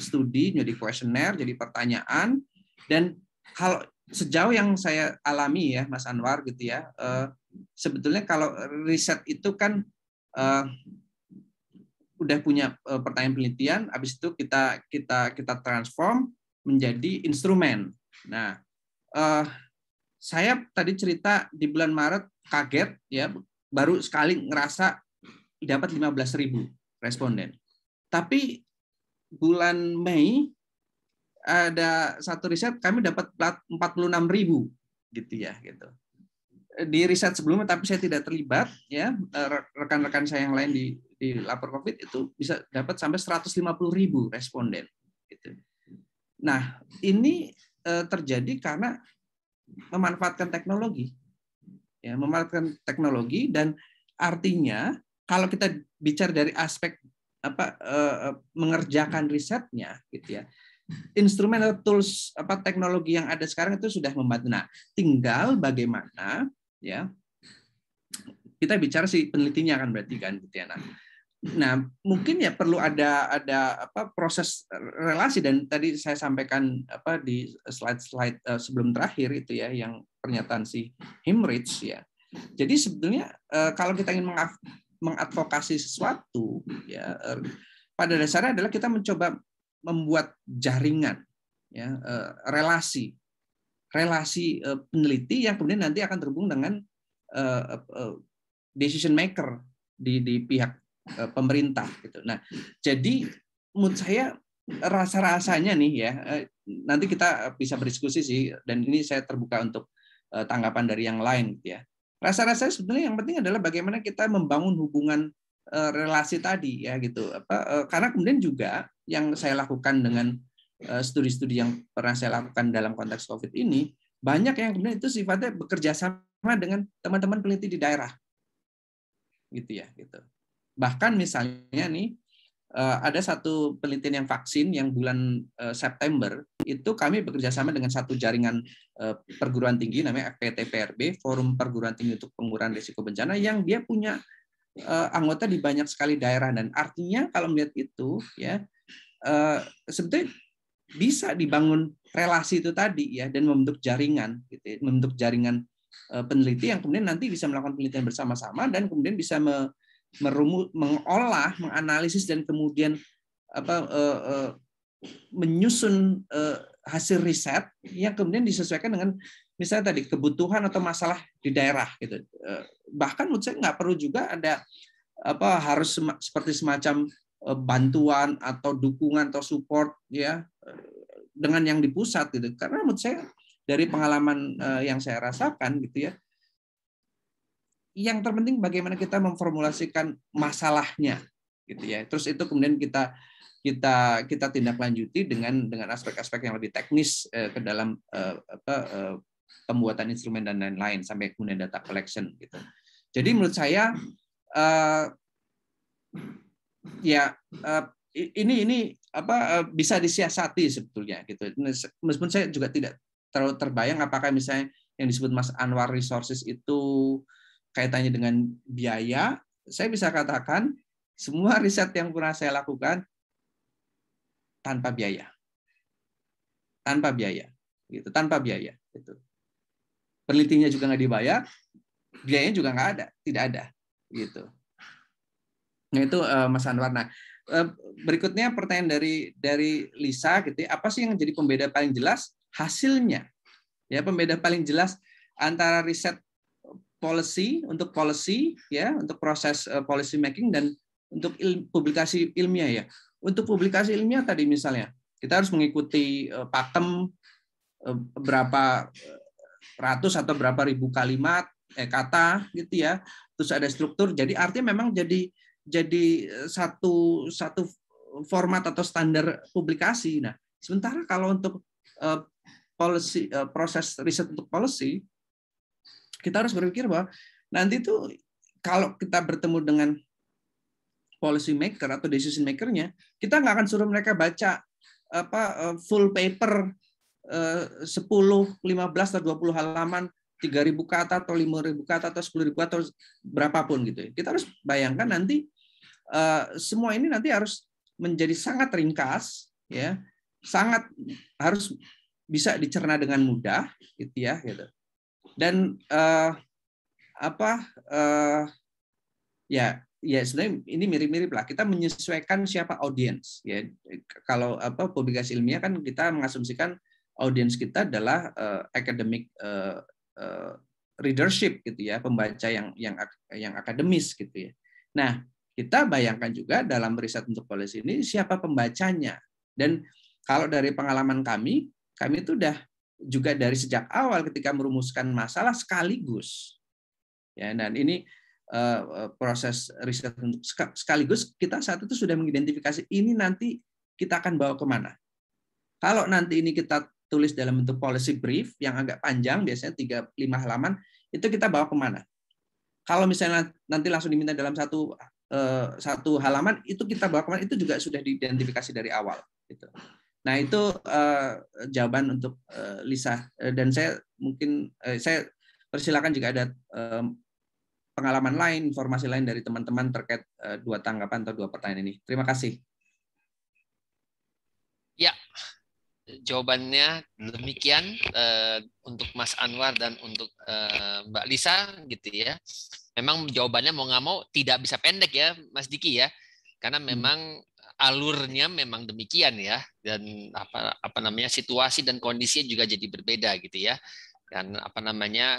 studi, jadi kuesioner, jadi pertanyaan, dan kalau sejauh yang saya alami ya, Mas Anwar gitu ya, sebetulnya kalau riset itu kan udah punya pertanyaan penelitian, habis itu kita transform menjadi instrumen. Nah, saya tadi cerita di bulan Maret kaget ya, baru sekali ngerasa dapat 15.000 responden. Tapi bulan Mei ada satu riset kami dapat 46.000 gitu ya gitu. Di riset sebelumnya tapi saya tidak terlibat ya, rekan-rekan saya yang lain di lapor Covid itu bisa dapat sampai 150.000 responden gitu. Nah, ini terjadi karena memanfaatkan teknologi. Ya, memanfaatkan teknologi, dan artinya kalau kita bicara dari aspek mengerjakan risetnya gitu ya, instrumen atau tools teknologi yang ada sekarang itu sudah membantu. Nah, tinggal bagaimana ya kita bicara si penelitinya kan berarti kan gitu ya. Nah, mungkin ya perlu ada proses relasi, dan tadi saya sampaikan di slide sebelum terakhir itu ya, yang pernyataan si Himrich ya. Jadi sebetulnya kalau kita ingin mengadvokasi sesuatu ya, pada dasarnya adalah kita mencoba membuat jaringan ya, relasi peneliti yang kemudian nanti akan terhubung dengan decision maker di pihak pemerintah gitu. Nah, jadi menurut saya rasa-rasanya nih ya, nanti kita bisa berdiskusi sih, dan ini saya terbuka untuk tanggapan dari yang lain gitu ya. Rasa-rasanya sebenarnya yang penting adalah bagaimana kita membangun hubungan relasi tadi ya gitu. Karena kemudian juga yang saya lakukan dengan studi-studi yang pernah saya lakukan dalam konteks Covid ini, banyak yang kemudian itu sifatnya bekerja sama dengan teman-teman peneliti di daerah, gitu ya gitu. Bahkan misalnya nih ada satu penelitian yang vaksin yang bulan September itu kami bekerja sama dengan satu jaringan perguruan tinggi namanya FPT-PRB, Forum Perguruan Tinggi untuk Pengurangan Risiko Bencana, yang dia punya anggota di banyak sekali daerah, dan artinya kalau melihat itu ya sebetulnya bisa dibangun relasi itu tadi ya, dan membentuk jaringan gitu ya, membentuk jaringan peneliti yang kemudian nanti bisa melakukan penelitian bersama-sama dan kemudian bisa mengolah, menganalisis, dan kemudian menyusun hasil riset yang kemudian disesuaikan dengan misalnya tadi kebutuhan atau masalah di daerah gitu. Bahkan menurut saya nggak perlu juga ada harus seperti semacam bantuan atau dukungan atau support ya dengan yang di pusat gitu. Karena menurut saya dari pengalaman yang saya rasakan gitu ya, yang terpenting bagaimana kita memformulasikan masalahnya gitu ya. Terus itu kemudian kita tindak lanjuti dengan aspek-aspek yang lebih teknis ke dalam pembuatan instrumen dan lain-lain sampai kemudian data collection gitu. Jadi menurut saya ini bisa disiasati sebetulnya gitu. Meskipun saya juga tidak terlalu terbayang apakah misalnya yang disebut Mas Anwar Resources itu kaitannya dengan biaya. Saya bisa katakan semua riset yang pernah saya lakukan tanpa biaya, gitu, tanpa biaya. Gitu. Penelitinya juga nggak dibayar, biayanya juga nggak ada, tidak ada, gitu. Nah itu Mas Anwar. Nah berikutnya pertanyaan dari Lisa, gitu. Apa sih yang jadi pembeda paling jelas? Hasilnya, ya, pembeda paling jelas antara riset policy untuk policy ya, untuk proses policy making, dan untuk publikasi ilmiah ya. Untuk publikasi ilmiah tadi misalnya kita harus mengikuti pakem berapa ratus atau berapa ribu kalimat kata gitu ya. Terus ada struktur. Jadi artinya memang jadi satu format atau standar publikasi. Nah, sementara kalau untuk proses riset untuk policy, kita harus berpikir bahwa nanti tuh kalau kita bertemu dengan policy maker atau decision maker-nya, kita nggak akan suruh mereka baca full paper 10, 15 atau 20 halaman, 3.000 kata atau 5.000 kata atau 10.000 atau berapapun gitu. Kita harus bayangkan nanti semua ini nanti harus menjadi sangat ringkas, ya, sangat harus bisa dicerna dengan mudah, gitu ya, gitu. Dan ya sebenarnya ini mirip-mirip lah. Kita menyesuaikan siapa audiens. Ya, kalau publikasi ilmiah kan kita mengasumsikan audiens kita adalah academic readership gitu ya, pembaca yang akademis gitu ya. Nah, kita bayangkan juga dalam riset untuk policy ini siapa pembacanya. Dan kalau dari pengalaman kami itu udah juga dari sejak awal ketika merumuskan masalah sekaligus. Ya, dan ini proses riset sekaligus kita saat itu sudah mengidentifikasi ini nanti kita akan bawa kemana. Kalau nanti ini kita tulis dalam bentuk policy brief yang agak panjang, biasanya 3-5 halaman, itu kita bawa kemana. Kalau misalnya nanti langsung diminta dalam satu halaman, itu kita bawa kemana, itu juga sudah diidentifikasi dari awal. Gitu. Nah itu jawaban untuk Lisa. Dan saya mungkin saya persilakan jika ada pengalaman lain, informasi lain dari teman-teman terkait 2 tanggapan atau 2 pertanyaan ini. Terima kasih. Ya, jawabannya demikian untuk Mas Anwar dan untuk Mbak Lisa gitu ya. Memang jawabannya mau nggak mau tidak bisa pendek ya, Mas Diki ya, karena memang alurnya memang demikian ya, dan apa namanya situasi dan kondisinya juga jadi berbeda gitu ya. Dan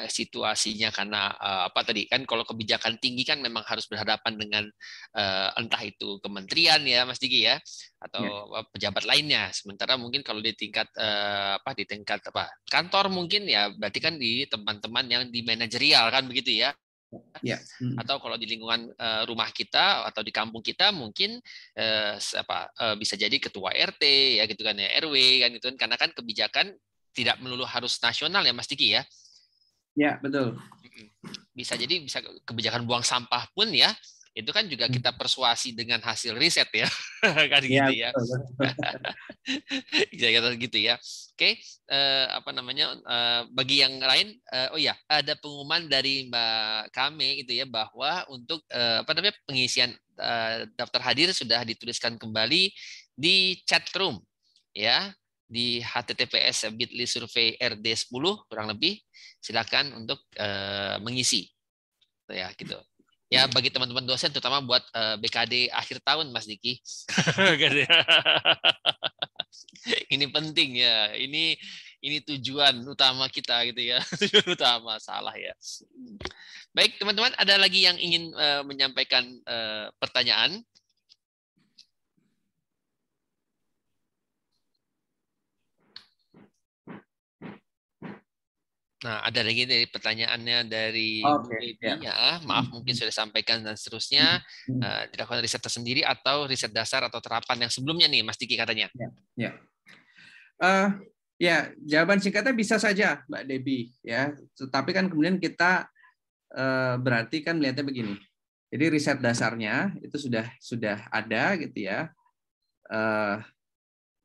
situasinya karena tadi kan kalau kebijakan tinggi kan memang harus berhadapan dengan entah itu kementerian ya Mas Diki ya, atau pejabat lainnya. Sementara mungkin kalau di tingkat kantor mungkin ya berarti kan di teman-teman yang di manajerial kan begitu ya. Ya. Atau kalau di lingkungan rumah kita atau di kampung kita mungkin bisa jadi ketua RT ya gitu kan ya, RW kan gitu kan, karena kan kebijakan tidak melulu harus nasional ya Mas Diki ya. Ya, betul. Bisa jadi bisa kebijakan buang sampah pun ya, itu kan juga kita persuasi dengan hasil riset ya. Kan gitu ya. Gitu ya. Oke, bagi yang lain ada pengumuman dari Mbak Kame gitu ya, bahwa untuk pengisian daftar hadir sudah dituliskan kembali di chat room ya, di https://bit.ly/survey-rd10 kurang lebih. Silakan untuk mengisi ya gitu ya, bagi teman-teman dosen terutama buat BKD akhir tahun Mas Diki. Ini penting ya, ini tujuan utama kita gitu ya. Tujuan utama, salah ya. Baik teman-teman, ada lagi yang ingin menyampaikan pertanyaan? Nah, ada lagi dari pertanyaannya dari Bu Debbie ya. Maaf mungkin sudah disampaikan dan seterusnya. Dilakukan riset tersendiri atau riset dasar atau terapan yang sebelumnya nih, Mas Diki katanya. Ya, jawaban singkatnya bisa saja, Mbak Debbie ya. Tetapi kan kemudian kita berarti kan melihatnya begini. Jadi riset dasarnya itu sudah ada gitu ya.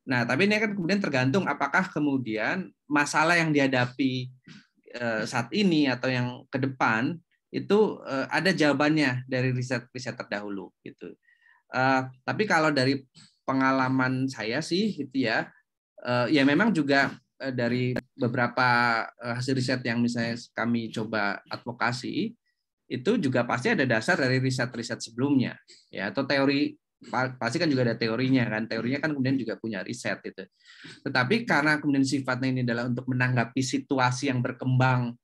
Nah, tapi ini kan kemudian tergantung apakah kemudian masalah yang dihadapi saat ini atau yang ke depan itu ada jawabannya dari riset terdahulu gitu. Tapi kalau dari pengalaman saya sih gitu ya, ya memang juga dari beberapa hasil riset yang misalnya kami coba advokasi itu juga pasti ada dasar dari riset-riset sebelumnya ya, atau teori. Pasti kan juga ada teorinya kan kemudian juga punya riset itu. Tetapi karena kemudian sifatnya ini adalah untuk menanggapi situasi yang berkembang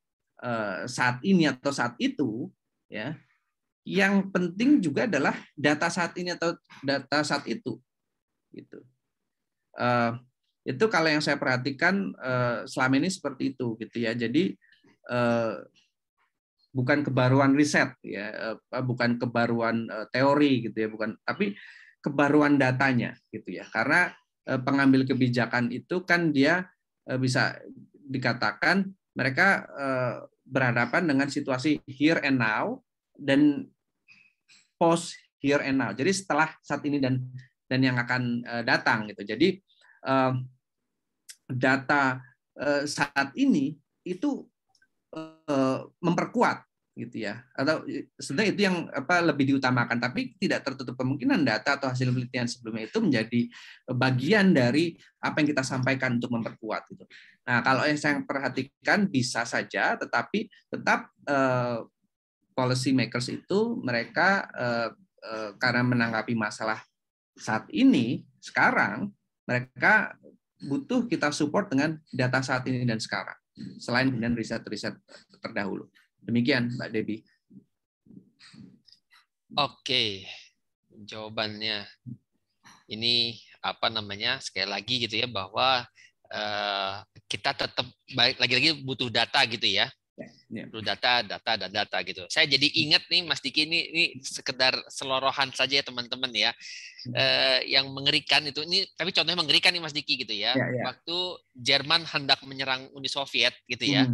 saat ini atau saat itu ya, yang penting juga adalah data saat ini atau data saat itu gitu. Itu kalau yang saya perhatikan selama ini seperti itu gitu ya. Jadi bukan kebaruan riset ya, bukan kebaruan teori gitu ya, bukan, tapi kebaruan datanya gitu ya. Karena pengambil kebijakan itu kan dia bisa dikatakan mereka berhadapan dengan situasi here and now dan post here and now. Jadi setelah saat ini dan yang akan datang gitu. Jadi data saat ini itu memperkuat gitu ya, atau sebenarnya itu yang lebih diutamakan, tapi tidak tertutup kemungkinan data atau hasil penelitian sebelumnya itu menjadi bagian dari apa yang kita sampaikan untuk memperkuat gitu. Nah, kalau yang saya perhatikan bisa saja, tetapi tetap policy makers itu mereka karena menanggapi masalah saat ini sekarang, mereka butuh kita support dengan data saat ini dan sekarang, selain kemudian riset-riset terdahulu. Demikian, Mbak Debbie. Oke, jawabannya ini apa namanya, sekali lagi gitu ya, bahwa kita tetap lagi-lagi butuh data gitu ya. Butuh data gitu. Saya jadi ingat nih Mas Diki, ini sekedar selorohan saja ya teman-teman ya. Yang mengerikan itu, ini tapi contohnya mengerikan nih Mas Diki gitu ya. Waktu Jerman hendak menyerang Uni Soviet gitu ya.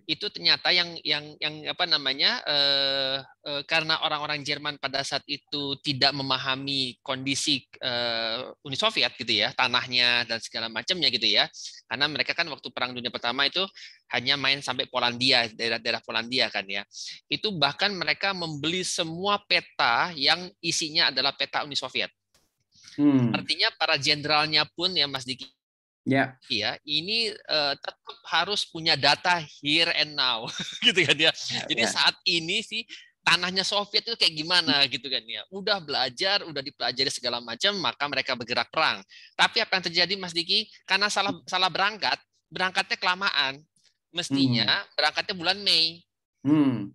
Itu ternyata yang apa namanya, karena orang-orang Jerman pada saat itu tidak memahami kondisi Uni Soviet gitu ya, tanahnya dan segala macamnya gitu ya, karena mereka kan waktu Perang Dunia Pertama itu hanya main sampai Polandia, daerah-daerah Polandia kan ya, itu bahkan mereka membeli semua peta yang isinya adalah peta Uni Soviet. Artinya para jenderalnya pun ya Mas Diki, ya, ini tetap harus punya data here and now, gitu kan ya. Jadi saat ini sih tanahnya Soviet itu kayak gimana, gitu kan ya. Udah belajar, udah dipelajari segala macam, maka mereka bergerak perang. Tapi apa yang terjadi, Mas Diki? Karena salah berangkatnya kelamaan. Mestinya berangkatnya bulan Mei.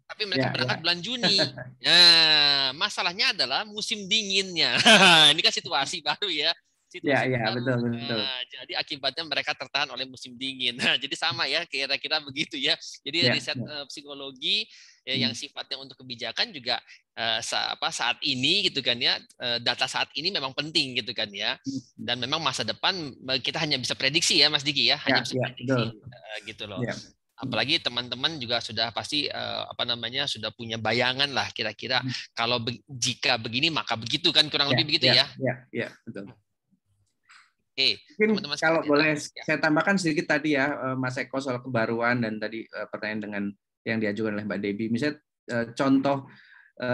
Tapi mereka berangkat bulan Juni. Nah, masalahnya adalah musim dinginnya. Ini kan situasi baru ya. Betul. Nah, jadi akibatnya mereka tertahan oleh musim dingin. Nah, jadi sama ya, kira-kira begitu ya. Jadi riset psikologi yang sifatnya untuk kebijakan juga saat ini gitu kan ya, data saat ini memang penting gitu kan ya. Dan memang masa depan kita hanya bisa prediksi ya Mas Diki ya, hanya bisa prediksi gitu loh. Apalagi teman-teman juga sudah pasti apa namanya, sudah punya bayangan lah kira-kira kalau jika begini maka begitu kan, kurang lebih begitu ya. Iya, betul. Mungkin kalau boleh saya tambahkan sedikit tadi ya, Mas Eko, soal kebaruan dan tadi pertanyaan dengan yang diajukan oleh Mbak Debbie. Misalnya contoh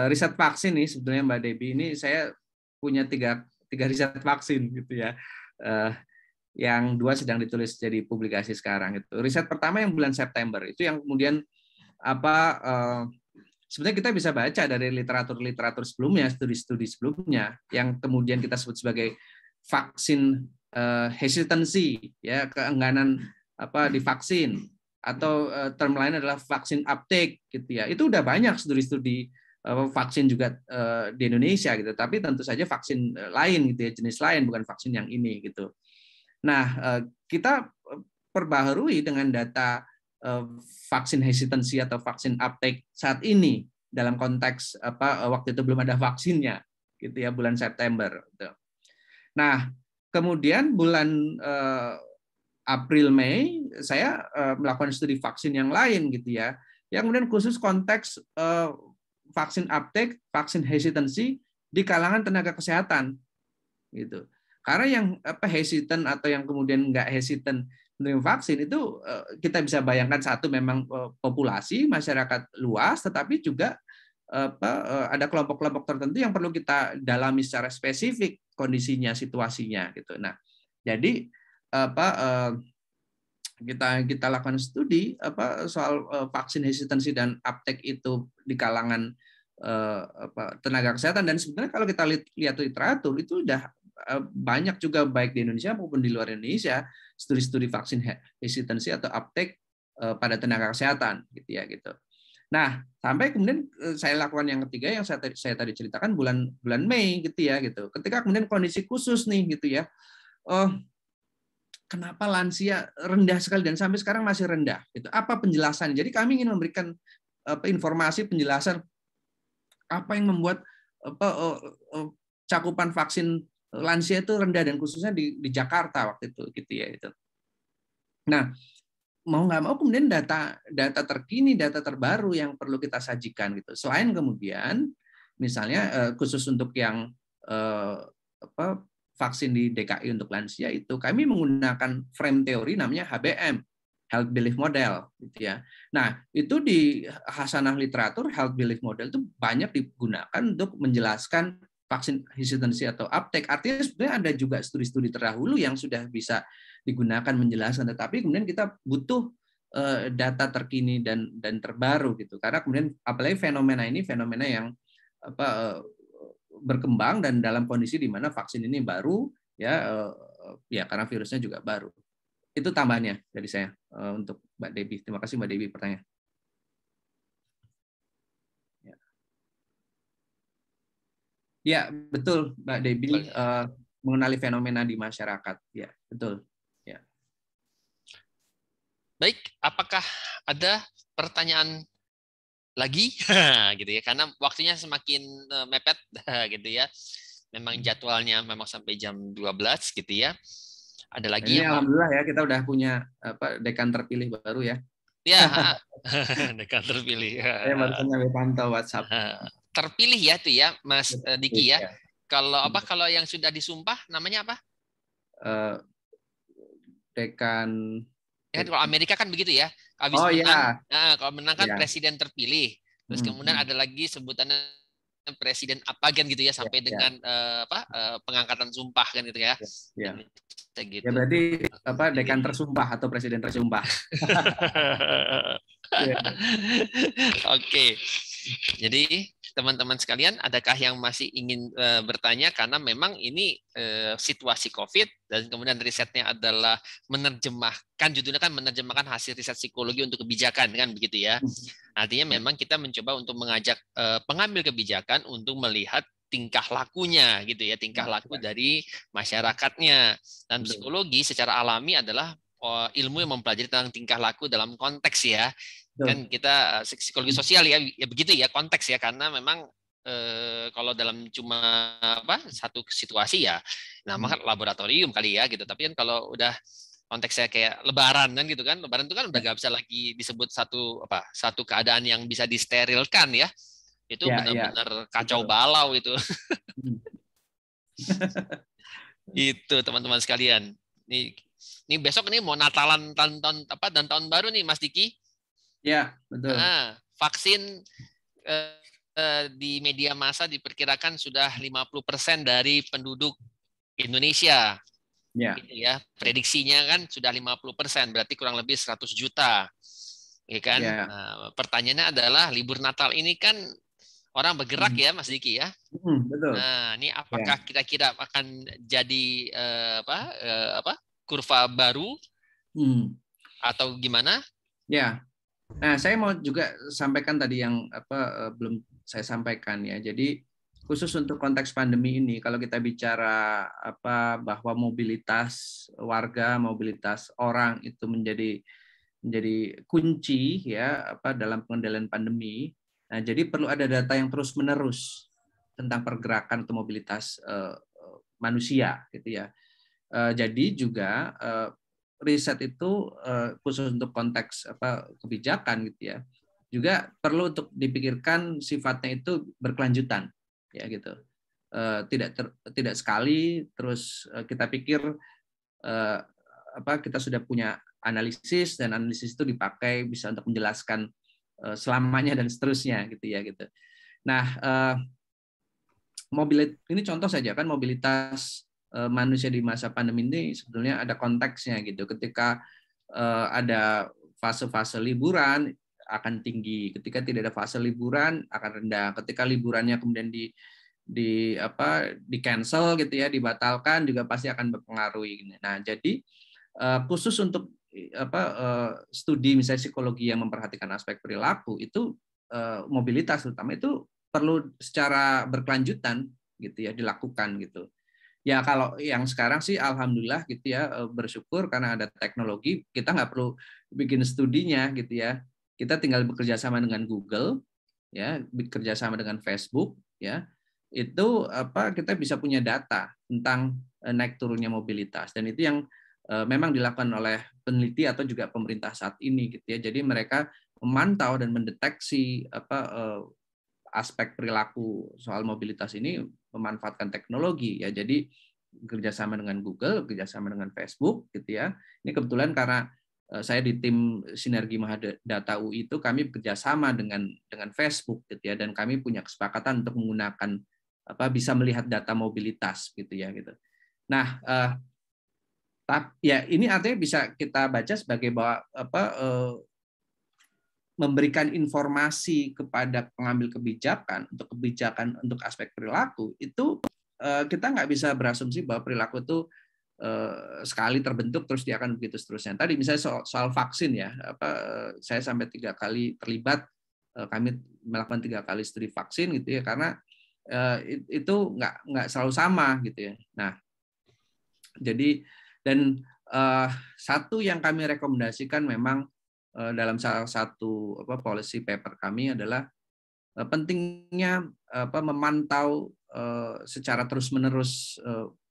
riset vaksin nih, sebetulnya Mbak Debbie, ini saya punya tiga riset vaksin gitu ya. Yang 2 sedang ditulis jadi publikasi sekarang itu. Riset pertama yang bulan September itu yang kemudian sebenarnya kita bisa baca dari literatur sebelumnya, studi-studi sebelumnya yang kemudian kita sebut sebagai vaksin hesitancy ya, keengganan divaksin, atau term lain adalah vaksin uptake gitu ya. Itu udah banyak studi-studi vaksin juga di Indonesia gitu, tapi tentu saja vaksin lain gitu ya, jenis lain, bukan vaksin yang ini gitu. Nah, kita perbaharui dengan data vaksin hesitancy atau vaksin uptake saat ini dalam konteks waktu itu belum ada vaksinnya gitu ya, bulan September gitu. Nah, kemudian bulan April Mei saya melakukan studi vaksin yang lain gitu ya, yang kemudian khusus konteks vaksin uptake, vaksin hesitancy di kalangan tenaga kesehatan gitu. Karena yang hesitant atau yang kemudian nggak hesitant menerima vaksin itu kita bisa bayangkan, satu memang populasi masyarakat luas, tetapi juga ada kelompok-kelompok tertentu yang perlu kita dalami secara spesifik kondisinya, situasinya gitu. Nah, jadi kita lakukan studi soal vaksin hesitancy dan uptake itu di kalangan tenaga kesehatan, dan sebenarnya kalau kita lihat literatur itu udah banyak juga baik di Indonesia maupun di luar Indonesia studi-studi vaksin hesitancy atau uptake pada tenaga kesehatan gitu ya gitu. Nah, sampai kemudian saya lakukan yang ketiga yang saya tadi ceritakan bulan Mei gitu ya gitu. Ketika kemudian kondisi khusus nih gitu ya. Kenapa lansia rendah sekali dan sampai sekarang masih rendah gitu. Apa penjelasan? Jadi kami ingin memberikan informasi penjelasan apa yang membuat cakupan vaksin lansia itu rendah, dan khususnya di Jakarta waktu itu gitu ya itu. Nah, mau nggak mau kemudian data terkini, data terbaru yang perlu kita sajikan gitu. Selain kemudian misalnya khusus untuk yang vaksin di DKI untuk lansia itu kami menggunakan frame teori namanya HBM, Health Belief Model gitu ya. Nah, itu di hasanah literatur Health Belief Model itu banyak digunakan untuk menjelaskan vaksin hesitancy atau uptake. Artinya sebenarnya ada juga studi-studi terdahulu yang sudah bisa digunakan menjelaskan, tetapi kemudian kita butuh data terkini dan terbaru gitu. Karena kemudian apalagi fenomena ini fenomena yang berkembang dan dalam kondisi di mana vaksin ini baru ya karena virusnya juga baru. Itu tambahannya dari saya untuk Mbak Debbie. Terima kasih Mbak Debbie pertanyaan. Ya, betul Mbak Debbie mengenali fenomena di masyarakat. Ya, betul. Ya. Baik, apakah ada pertanyaan lagi gitu ya, karena waktunya semakin mepet gitu ya, memang jadwalnya memang sampai jam 12 gitu ya. Ada lagi ini yang alhamdulillah ya kita udah punya dekan terpilih baru ya. Dekan terpilih. Saya baru nyampe pantau WhatsApp. Terpilih ya tuh ya Mas Diki ya. Ya. Kalau yang sudah disumpah namanya apa? Dekan. Ya, kalau Amerika kan begitu ya. Habis menang, kalau menang kan presiden terpilih. Terus kemudian ada lagi sebutannya presiden apa kan gitu ya, sampai dengan pengangkatan sumpah kan gitu ya. Gitu. Ya berarti dekan tersumpah atau presiden tersumpah. Oke. Jadi teman-teman sekalian, adakah yang masih ingin bertanya, karena memang ini situasi COVID dan kemudian risetnya adalah menerjemahkan, judulnya kan menerjemahkan hasil riset psikologi untuk kebijakan kan begitu ya. Artinya memang kita mencoba untuk mengajak pengambil kebijakan untuk melihat tingkah lakunya gitu ya, tingkah laku dari masyarakatnya. Dan psikologi secara alami adalah ilmu yang mempelajari tentang tingkah laku dalam konteks ya. Kan kita psikologi sosial ya begitu ya, konteks ya, karena memang kalau dalam cuma satu situasi ya nama laboratorium kali ya gitu, tapi kan kalau udah konteksnya kayak lebaran kan gitu kan, lebaran itu kan udah gak bisa lagi disebut satu keadaan yang bisa disterilkan ya, itu benar-benar kacau balau itu. Itu teman-teman sekalian, ini besok ini mau Natalan dan tahun baru nih Mas Diki. Ya, betul. Vaksin di media massa diperkirakan sudah 50% dari penduduk Indonesia. Ya. Gitu ya. Prediksinya kan sudah 50%, berarti kurang lebih 100 juta. Ya kan? Ya. Nah, pertanyaannya adalah libur Natal ini kan orang bergerak ya Mas Diki ya. Betul. Nah, ini apakah kira-kira akan jadi kurva baru atau gimana? Ya. Nah, saya mau juga sampaikan tadi yang belum saya sampaikan ya. Jadi khusus untuk konteks pandemi ini, kalau kita bicara bahwa mobilitas warga, mobilitas orang itu menjadi kunci ya dalam pengendalian pandemi. Nah, jadi perlu ada data yang terus-menerus tentang pergerakan atau mobilitas manusia gitu ya. Jadi juga riset itu khusus untuk konteks kebijakan gitu ya, juga perlu untuk dipikirkan sifatnya itu berkelanjutan ya gitu, tidak sekali terus kita pikir kita sudah punya analisis dan analisis itu dipakai bisa untuk menjelaskan selamanya dan seterusnya gitu ya gitu. Nah, mobilitas ini contoh saja kan, mobilitas manusia di masa pandemi ini sebetulnya ada konteksnya gitu. Ketika ada fase-fase liburan akan tinggi, ketika tidak ada fase liburan akan rendah, ketika liburannya kemudian di cancel gitu ya, dibatalkan juga pasti akan berpengaruh. Nah, jadi khusus untuk studi misalnya psikologi yang memperhatikan aspek perilaku itu mobilitas terutama itu perlu secara berkelanjutan gitu ya dilakukan gitu. Ya kalau yang sekarang sih alhamdulillah gitu ya, bersyukur karena ada teknologi, kita nggak perlu bikin studinya gitu ya. Kita tinggal bekerja sama dengan Google ya, bekerja sama dengan Facebook ya. Itu kita bisa punya data tentang naik turunnya mobilitas, dan itu yang memang dilakukan oleh peneliti atau juga pemerintah saat ini gitu ya. Jadi mereka memantau dan mendeteksi aspek perilaku soal mobilitas ini memanfaatkan teknologi ya. Jadi kerjasama dengan Google, kerjasama dengan Facebook gitu ya. Ini kebetulan karena saya di tim Sinergi Mahadata UI itu kami bekerjasama dengan Facebook gitu ya, dan kami punya kesepakatan untuk menggunakan bisa melihat data mobilitas gitu ya gitu. Nah, ya ini artinya bisa kita baca sebagai bahwa memberikan informasi kepada pengambil kebijakan untuk aspek perilaku itu kita nggak bisa berasumsi bahwa perilaku itu sekali terbentuk terus dia akan begitu seterusnya. Tadi misalnya soal vaksin ya, saya sampai 3 kali terlibat, kami melakukan 3 kali studi vaksin gitu ya, karena itu nggak selalu sama gitu ya. Nah, jadi dan satu yang kami rekomendasikan memang dalam salah satu policy paper kami adalah pentingnya memantau secara terus-menerus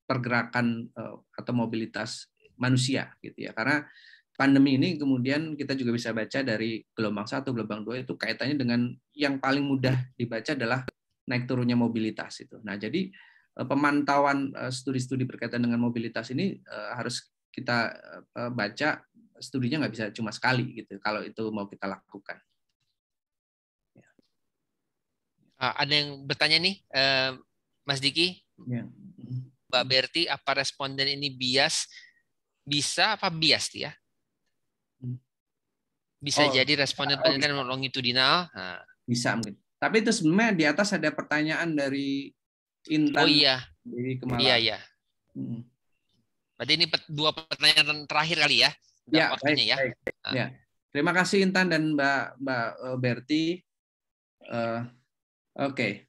pergerakan atau mobilitas manusia gitu ya, karena pandemi ini kemudian kita juga bisa baca dari gelombang 1, gelombang 2 itu kaitannya dengan yang paling mudah dibaca adalah naik turunnya mobilitas itu. Nah, jadi pemantauan studi-studi berkaitan dengan mobilitas ini harus kita baca, studinya nggak bisa cuma sekali gitu kalau itu mau kita lakukan. Ada yang bertanya nih, Mas Diki, Ya. Mbak Berti, apa responden ini bias? Bisa apa bias ya? Bisa jadi responden penelitian longitudinal. Nah. Bisa mungkin. Tapi itu sebenarnya di atas ada pertanyaan dari Intan. Oh iya. Dari Kemala. Iya. Berarti ini 2 pertanyaan terakhir kali ya? Ya, waktunya baik. Ya. Terima kasih Intan dan Mbak Berti. Oke.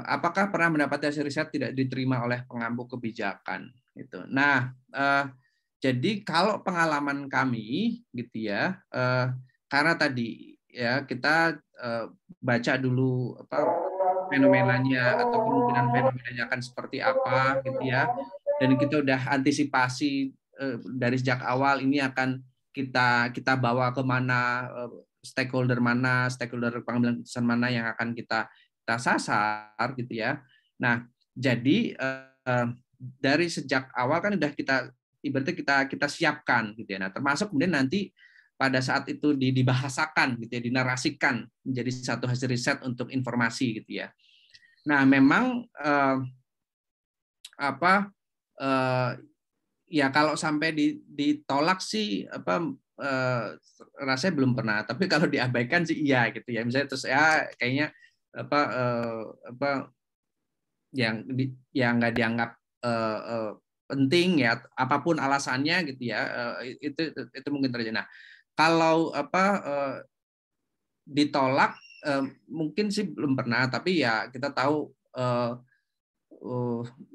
Apakah pernah mendapat hasil riset tidak diterima oleh pengambil kebijakan? Gitu. Nah, jadi kalau pengalaman kami, gitu ya, karena tadi ya kita baca dulu fenomenanya atau kemungkinan fenomenanya akan seperti apa, gitu ya, dan kita udah antisipasi dari sejak awal ini akan kita bawa ke mana, stakeholder pengambilan keputusan mana yang akan kita sasar gitu ya. Nah, jadi dari sejak awal kan udah ibaratnya kita siapkan gitu ya. Nah, termasuk kemudian nanti pada saat itu dibahasakan gitu ya, dinarasikan menjadi satu hasil riset untuk informasi gitu ya. Nah, memang ya kalau sampai ditolak sih rasanya belum pernah, tapi kalau diabaikan sih iya gitu ya. Misalnya terus ya kayaknya yang nggak dianggap penting ya, apapun alasannya gitu ya, itu mungkin terjadi. Nah, kalau ditolak mungkin sih belum pernah, tapi ya kita tahu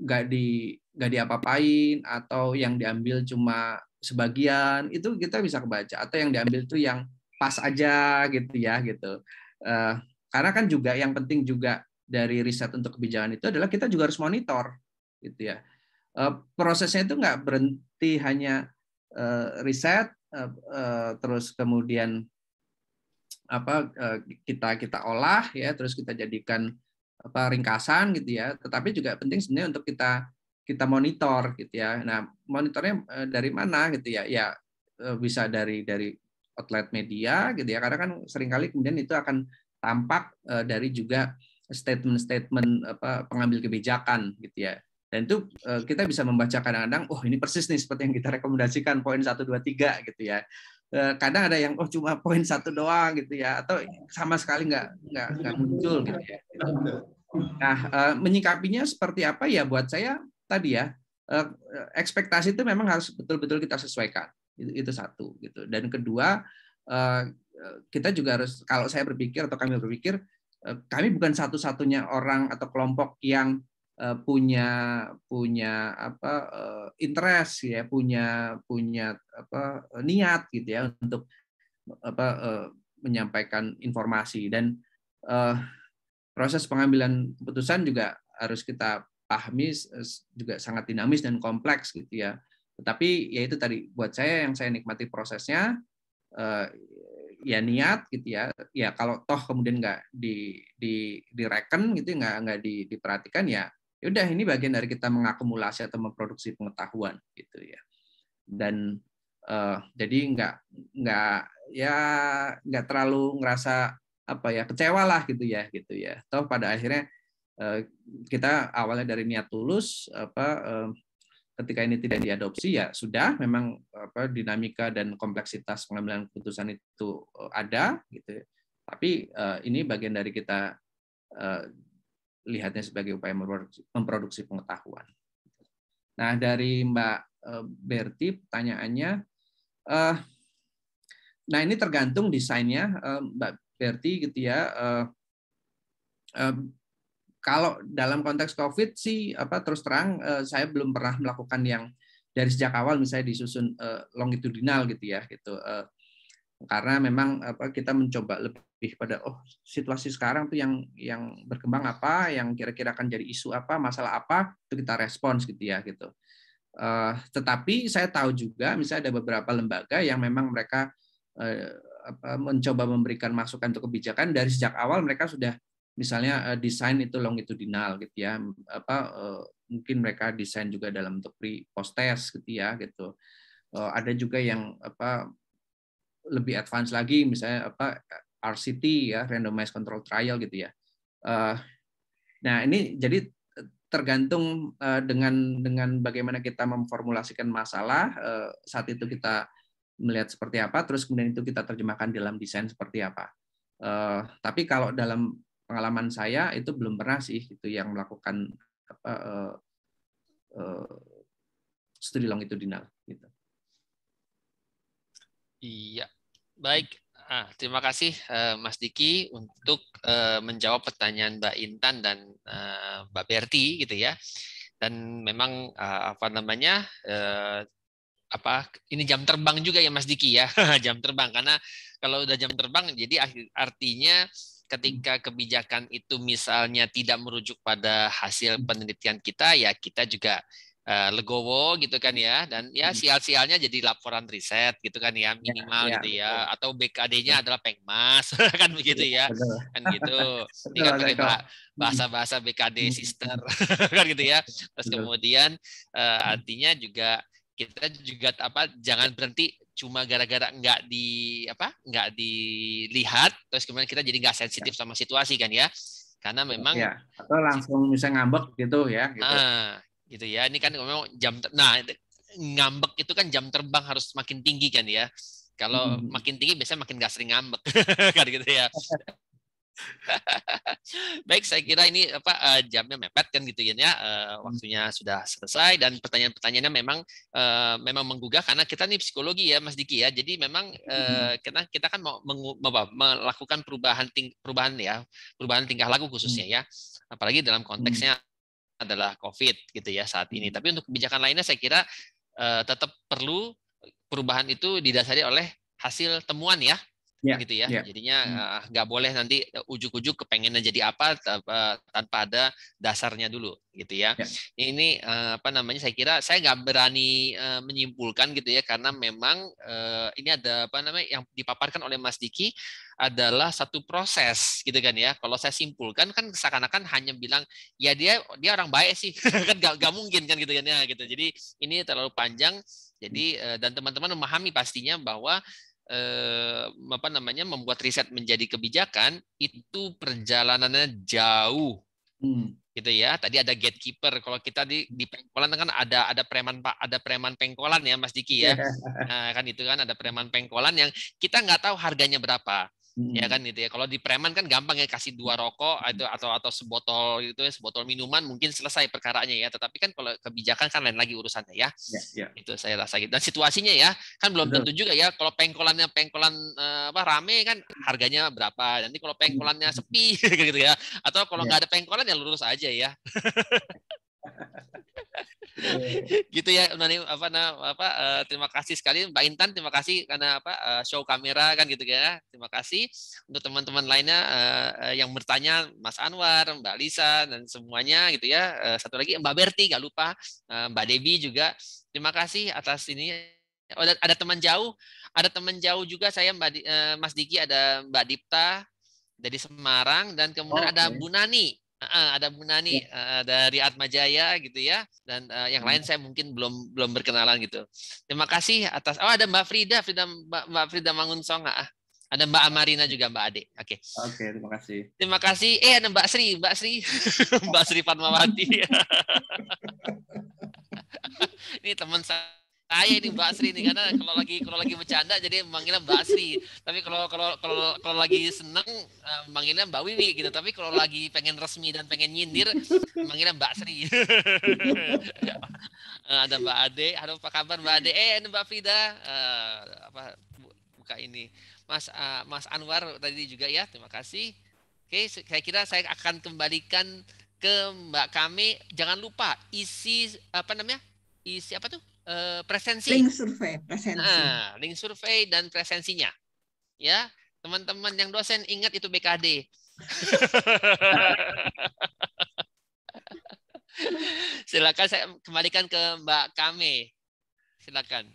nggak diapa-apain atau yang diambil cuma sebagian, itu kita bisa kebaca, atau yang diambil itu yang pas aja gitu ya gitu. Karena kan juga yang penting juga dari riset untuk kebijakan itu adalah kita juga harus monitor, gitu ya. Prosesnya itu nggak berhenti hanya riset, terus kemudian kita olah ya, terus kita jadikan ringkasan gitu ya. Tetapi juga penting sebenarnya untuk kita monitor gitu ya. Nah, monitornya dari mana gitu ya? Ya bisa dari outlet media gitu ya. Karena kan seringkali kemudian itu akan tampak dari juga statement-statement pengambil kebijakan gitu ya. Dan itu kita bisa membaca kadang-kadang, oh ini persis nih seperti yang kita rekomendasikan poin 1, 2, 3 gitu ya. Kadang ada yang cuma poin 1 doang gitu ya, atau sama sekali nggak muncul gitu ya. Nah, menyikapinya seperti apa ya? Buat saya tadi ya, ekspektasi itu memang harus betul-betul kita sesuaikan. Itu satu gitu. Dan kedua, kita juga harus, kalau saya berpikir atau kami berpikir, kami bukan satu-satunya orang atau kelompok yang punya interest ya, punya niat gitu ya untuk menyampaikan informasi, dan proses pengambilan keputusan juga harus kita pahami juga sangat dinamis dan kompleks gitu ya. Tetapi ya itu tadi, buat saya yang saya nikmati prosesnya, ya niat gitu ya. Ya kalau toh kemudian nggak direken gitu, nggak diperhatikan, ya udah ini bagian dari kita mengakumulasi atau memproduksi pengetahuan gitu ya. Dan jadi nggak terlalu ngerasa apa ya, kecewa lah gitu ya. Toh pada akhirnya kita awalnya dari niat tulus, ketika ini tidak diadopsi ya sudah, memang dinamika dan kompleksitas pengambilan keputusan itu ada gitu. Tapi ini bagian dari kita lihatnya sebagai upaya memproduksi pengetahuan. Nah, dari Mbak Berti pertanyaannya, nah ini tergantung desainnya Mbak Berti gitu ya. Kalau dalam konteks COVID sih, terus terang saya belum pernah melakukan yang dari sejak awal misalnya disusun longitudinal gitu ya, gitu. Karena memang kita mencoba lebih pada situasi sekarang tuh yang berkembang apa, yang kira-kira akan jadi isu apa, masalah apa, itu kita respons gitu ya, gitu. Tetapi saya tahu juga misalnya ada beberapa lembaga yang memang mereka mencoba memberikan masukan untuk kebijakan dari sejak awal, mereka sudah misalnya desain itu longitudinal gitu ya, mungkin mereka desain juga dalam bentuk pre-post test gitu ya, gitu. Ada juga yang lebih advance lagi, misalnya RCT ya, randomized control trial gitu ya. Nah ini jadi tergantung dengan bagaimana kita memformulasikan masalah, saat itu kita melihat seperti apa, terus kemudian itu kita terjemahkan dalam desain seperti apa. Tapi kalau dalam pengalaman saya itu belum pernah sih itu yang melakukan studi longitudinal gitu. Iya, baik. Terima kasih Mas Diki untuk menjawab pertanyaan Mbak Intan dan Mbak Berti gitu ya. Dan memang ini jam terbang juga ya Mas Diki ya, jam terbang, karena kalau udah jam terbang jadi artinya ketika kebijakan itu misalnya tidak merujuk pada hasil penelitian kita, ya kita juga legowo gitu kan ya, dan ya sial-sialnya jadi laporan riset gitu kan ya, minimal gitu ya, atau BKD-nya adalah pengmas kan begitu ya, kan gitu. Ini kan pakai bahasa-bahasa BKD sister kan gitu ya. Terus kemudian artinya juga kita juga jangan berhenti cuma gara-gara nggak dilihat, terus kemudian kita jadi nggak sensitif sama situasi kan ya, karena memang ya, atau langsung misalnya ngambek gitu ya, gitu. Gitu ya, ini kan memang ngambek itu kan jam terbang harus makin tinggi kan ya, kalau makin tinggi biasanya makin nggak sering ngambek kan gitu ya. Baik, saya kira ini jamnya mepet kan gitu ya, waktunya sudah selesai, dan pertanyaan-pertanyaannya memang menggugah karena kita nih psikologi ya Mas Diki ya, jadi memang kita kan mau melakukan perubahan tingkah laku khususnya ya, apalagi dalam konteksnya adalah COVID gitu ya saat ini. Tapi untuk kebijakan lainnya saya kira tetap perlu perubahan itu didasari oleh hasil temuan ya. Gitu ya, jadinya nggak boleh nanti ujuk-ujuk kepengennya jadi apa tanpa ada dasarnya dulu gitu ya. Ini saya kira saya nggak berani menyimpulkan gitu ya, karena memang ini ada yang dipaparkan oleh Mas Diki adalah satu proses gitu kan ya. Kalau saya simpulkan kan seakan-akan hanya bilang ya dia orang baik sih kan nggak mungkin kan gitu kan ya gitu. Jadi ini terlalu panjang, jadi dan teman-teman memahami pastinya bahwa membuat riset menjadi kebijakan itu perjalanannya jauh gitu ya. Tadi ada gatekeeper, kalau kita di pengkolan kan ada preman pengkolan ya Mas Diki ya. Nah, kan itu kan ada preman pengkolan yang kita nggak tahu harganya berapa. Ya kan gitu ya. Kalau di preman kan gampang ya, kasih 2 rokok atau sebotol gitu ya, sebotol minuman mungkin selesai perkaranya ya. Tetapi kan kalau kebijakan kan lain lagi urusannya ya. Itu saya rasa gitu. Dan situasinya ya kan belum tentu juga ya. Kalau pengkolan rame kan harganya berapa. Nanti kalau pengkolannya sepi gitu ya. Atau kalau nggak ada pengkolan ya lurus aja ya. Gitu ya, terima kasih sekali Mbak Intan, terima kasih karena show kamera kan gitu ya. Terima kasih untuk teman-teman lainnya yang bertanya, Mas Anwar, Mbak Lisa dan semuanya gitu ya. Satu lagi Mbak Berti, gak lupa Mbak Debbie juga. Terima kasih atas ini. Oh, ada teman jauh juga saya Mas Diki, ada Mbak Dipta dari Semarang, dan kemudian ada Bu Nani. Ada Bu Nani dari Atmajaya gitu ya, dan yang lain saya mungkin belum berkenalan gitu. Terima kasih atas. Oh, ada Mbak Frida Mangunsong. Ada Mbak Amarina juga, Mbak Ade. Oke. Oke, terima kasih. Terima kasih. Ada Mbak Sri Mbak Sri Fatmawati. Ini teman saya ini Mbak Sri nih, karena kalau lagi bercanda jadi manggilnya Mbak Sri. Tapi kalau lagi seneng manggilnya Mbak Wiwi gitu. Tapi kalau lagi pengen resmi dan pengen nyindir manggilnya Mbak Sri. Ada Mbak Ade. Halo, apa kabar Mbak Ade? Ada Mbak Frida. Buka ini. Mas Anwar tadi juga ya. Terima kasih. Oke, saya kira saya akan kembalikan ke Mbak Kame. Jangan lupa isi apa tuh? Presensi. Link survei, presensi. Link survei dan presensinya. Ya, teman-teman yang dosen ingat itu BKD. Silakan saya kembalikan ke Mbak Kame. Silakan.